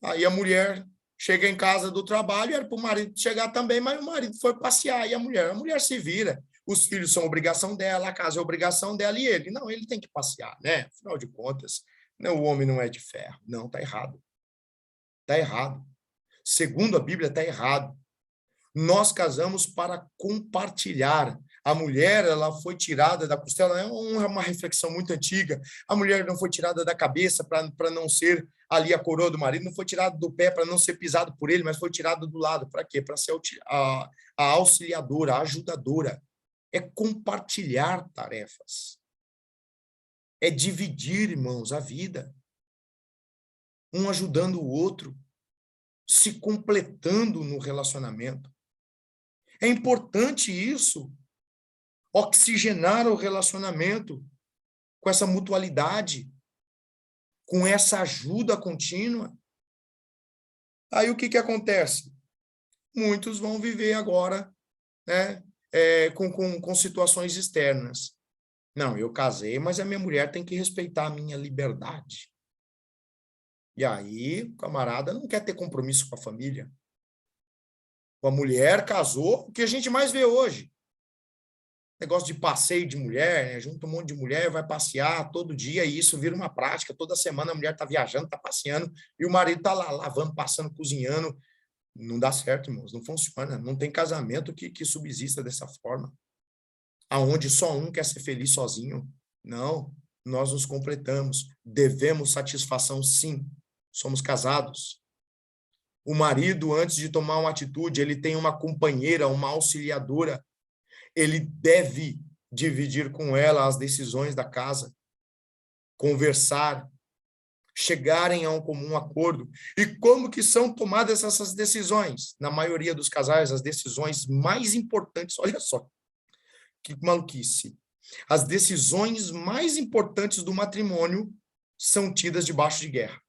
Aí a mulher chega em casa do trabalho, era para o marido chegar também, mas o marido foi passear, e a mulher se vira. Os filhos são obrigação dela, a casa é obrigação dela, e ele? Não, ele tem que passear, né? Afinal de contas, não, o homem não é de ferro. Não, está errado. Está errado. Segundo a Bíblia, está errado. Nós casamos para compartilhar. A mulher, ela foi tirada da costela, é uma reflexão muito antiga. A mulher não foi tirada da cabeça para não ser ali a coroa do marido, não foi tirada do pé para não ser pisado por ele, mas foi tirada do lado. Para quê? Para ser a auxiliadora, a ajudadora. É compartilhar tarefas. É dividir, irmãos, a vida. Um ajudando o outro. se completando no relacionamento. É importante isso, oxigenar o relacionamento com essa mutualidade, com essa ajuda contínua. Aí o que acontece? Muitos vão viver agora, né, com situações externas. Não, eu casei, mas a minha mulher tem que respeitar a minha liberdade. E aí, o camarada não quer ter compromisso com a família. A mulher casou, o que a gente mais vê hoje. Negócio de passeio de mulher, né? Junta um monte de mulher, vai passear todo dia, e isso vira uma prática. Toda semana a mulher está viajando, está passeando, e o marido está lá lavando, passando, cozinhando. Não dá certo, irmãos, não funciona. Não tem casamento que subsista dessa forma. Aonde só um quer ser feliz sozinho. Não, nós nos completamos. Devemos satisfação, sim. Somos casados. O marido, antes de tomar uma atitude, ele tem uma companheira, uma auxiliadora. Ele deve dividir com ela as decisões da casa, conversar, chegarem a um comum acordo. E como que são tomadas essas decisões? Na maioria dos casais, as decisões mais importantes, olha só, que maluquice. As decisões mais importantes do matrimônio são tidas debaixo de guerra,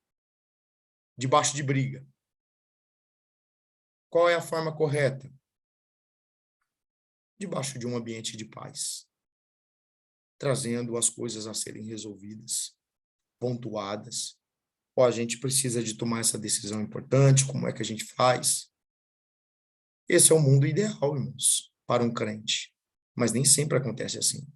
debaixo de briga. Qual é a forma correta? Debaixo de um ambiente de paz, trazendo as coisas a serem resolvidas, pontuadas. Ó, a gente precisa de tomar essa decisão importante, como é que a gente faz? Esse é o mundo ideal, irmãos, para um crente. Mas nem sempre acontece assim.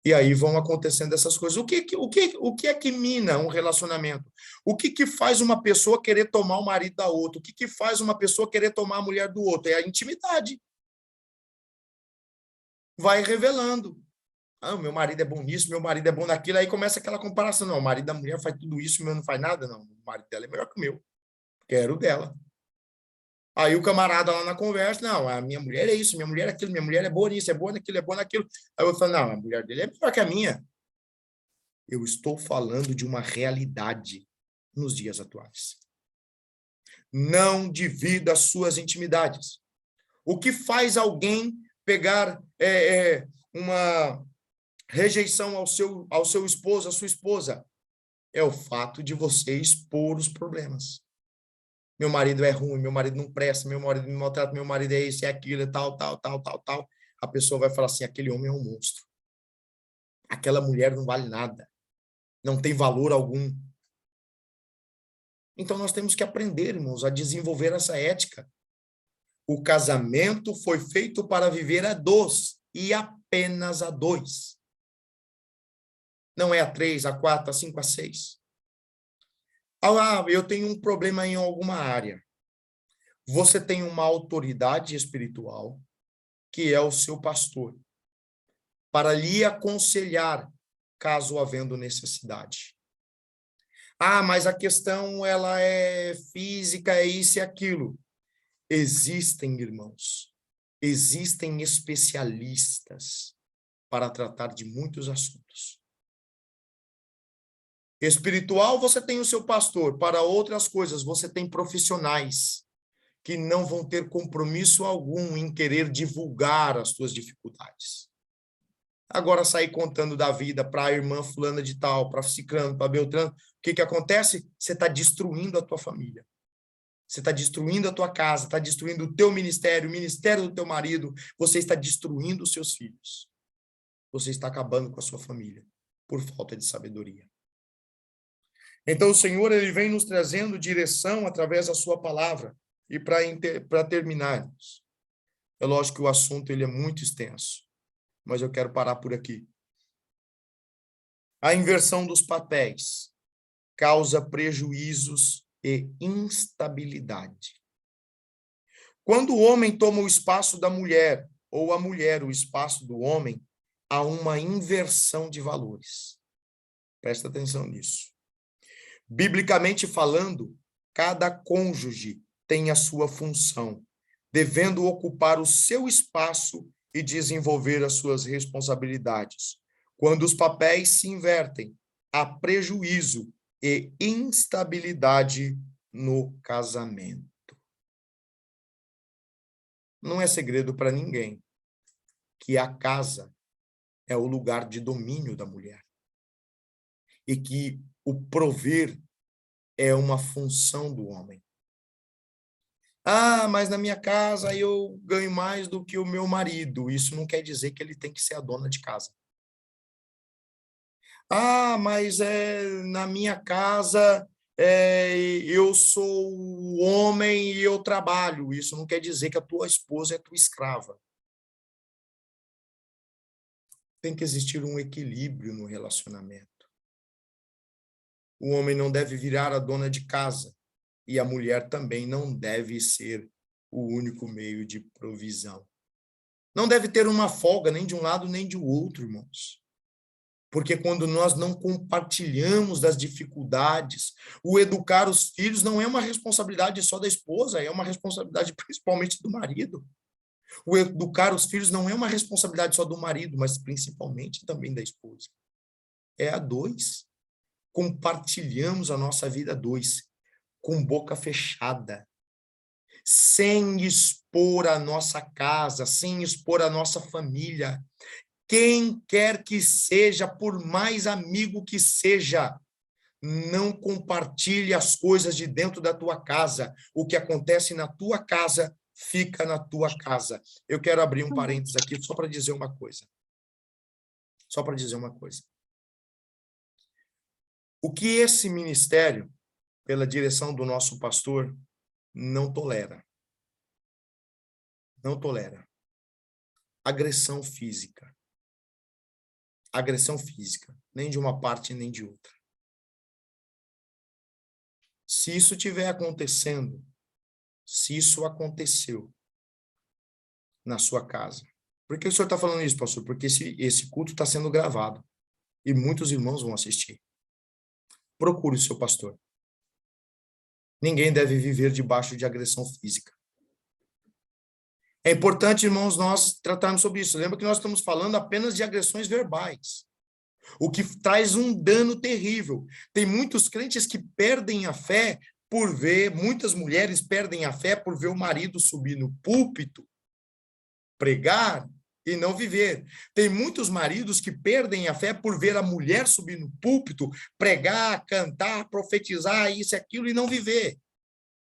E aí vão acontecendo essas coisas. O que é que mina um relacionamento? O que faz uma pessoa querer tomar o marido da outra? O que faz uma pessoa querer tomar a mulher do outro? É a intimidade. Vai revelando. Ah, meu marido é bom nisso, meu marido é bom naquilo. Aí começa aquela comparação. Não, o marido da mulher faz tudo isso, o meu não faz nada. Não, o marido dela é melhor que o meu. Quero dela. Aí o camarada lá na conversa, não, a minha mulher é isso, minha mulher é aquilo, minha mulher é boa nisso, é boa naquilo, é boa naquilo. Aí eu falo, não, a mulher dele é melhor que a minha. Eu estou falando de uma realidade nos dias atuais. Não divida as suas intimidades. O que faz alguém pegar uma rejeição ao seu esposo, à sua esposa? É o fato de você expor os problemas. Meu marido é ruim, meu marido não presta, meu marido me maltrata, meu marido é isso, é aquilo, é tal, tal, tal, tal, tal. A pessoa vai falar assim, aquele homem é um monstro. Aquela mulher não vale nada. Não tem valor algum. Então, nós temos que aprender, irmãos, a desenvolver essa ética. O casamento foi feito para viver a dois, e apenas a dois. Não é a 3, a 4, a 5, a 6. Ah, eu tenho um problema em alguma área. Você tem uma autoridade espiritual, que é o seu pastor, para lhe aconselhar, caso havendo necessidade. Ah, mas a questão ela é física, é isso e aquilo. Existem, irmãos, existem especialistas para tratar de muitos assuntos. Espiritual, você tem o seu pastor. Para outras coisas, você tem profissionais que não vão ter compromisso algum em querer divulgar as suas dificuldades. Agora, sair contando da vida para a irmã fulana de tal, para ciclano, para Beltrano, o que acontece? Você está destruindo a tua família. Você está destruindo a tua casa, está destruindo o teu ministério, o ministério do teu marido, você está destruindo os seus filhos. Você está acabando com a sua família por falta de sabedoria. Então, o Senhor, ele vem nos trazendo direção através da sua palavra. E para terminarmos, é lógico que o assunto ele é muito extenso, mas eu quero parar por aqui. A inversão dos papéis causa prejuízos e instabilidade. Quando o homem toma o espaço da mulher, ou a mulher o espaço do homem, há uma inversão de valores. Presta atenção nisso. Biblicamente falando, cada cônjuge tem a sua função, devendo ocupar o seu espaço e desenvolver as suas responsabilidades. Quando os papéis se invertem, há prejuízo e instabilidade no casamento. Não é segredo para ninguém que a casa é o lugar de domínio da mulher e que o prover é uma função do homem. Ah, mas na minha casa eu ganho mais do que o meu marido. Isso não quer dizer que ele tem que ser a dona de casa. Ah, mas na minha casa eu sou o homem e eu trabalho. Isso não quer dizer que a tua esposa é tua escrava. Tem que existir um equilíbrio no relacionamento. O homem não deve virar a dona de casa e a mulher também não deve ser o único meio de provisão. Não deve ter uma folga nem de um lado nem de outro, irmãos. Porque quando nós não compartilhamos das dificuldades, o educar os filhos não é uma responsabilidade só da esposa, é uma responsabilidade principalmente do marido. O educar os filhos não é uma responsabilidade só do marido, mas principalmente também da esposa. É a dois. Compartilhamos a nossa vida a dois, com boca fechada, sem expor a nossa casa, sem expor a nossa família. Quem quer que seja, por mais amigo que seja, não compartilhe as coisas de dentro da tua casa. O que acontece na tua casa, fica na tua casa. Eu quero abrir um parênteses aqui só para dizer uma coisa. Só para dizer uma coisa. O que esse ministério, pela direção do nosso pastor, não tolera. Não tolera. Agressão física. Agressão física. Nem de uma parte, nem de outra. Se isso estiver acontecendo, se isso aconteceu na sua casa. Por que o senhor está falando isso, pastor? Porque esse culto está sendo gravado e muitos irmãos vão assistir. Procure o seu pastor. Ninguém deve viver debaixo de agressão física. É importante, irmãos, nós tratarmos sobre isso. Lembra que nós estamos falando apenas de agressões verbais, o que traz um dano terrível. Tem muitos crentes que perdem a fé por ver, muitas mulheres perdem a fé por ver o marido subir no púlpito, pregar e não viver. Tem muitos maridos que perdem a fé por ver a mulher subir no púlpito, pregar, cantar, profetizar, isso e aquilo, e não viver.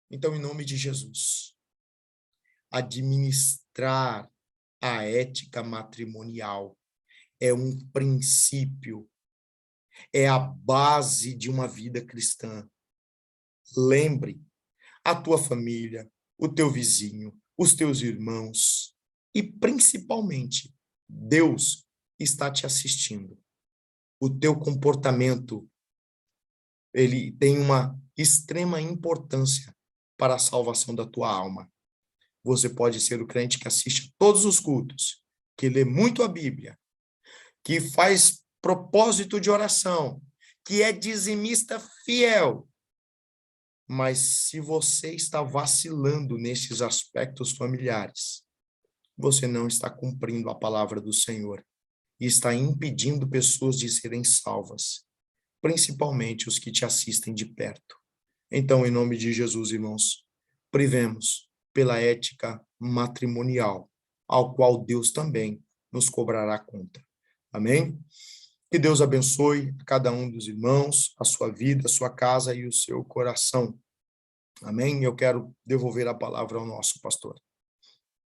Então, em nome de Jesus, administrar a ética matrimonial é um princípio, é a base de uma vida cristã. Lembre, a tua família, o teu vizinho, os teus irmãos e, principalmente, Deus está te assistindo. O teu comportamento, ele tem uma extrema importância para a salvação da tua alma. Você pode ser o crente que assiste todos os cultos, que lê muito a Bíblia, que faz propósito de oração, que é dizimista fiel. Mas se você está vacilando nesses aspectos familiares, você não está cumprindo a palavra do Senhor e está impedindo pessoas de serem salvas, principalmente os que te assistem de perto. Então, em nome de Jesus, irmãos, privemos pela ética matrimonial, ao qual Deus também nos cobrará conta. Amém? Que Deus abençoe a cada um dos irmãos, a sua vida, a sua casa e o seu coração. Amém? Eu quero devolver a palavra ao nosso pastor.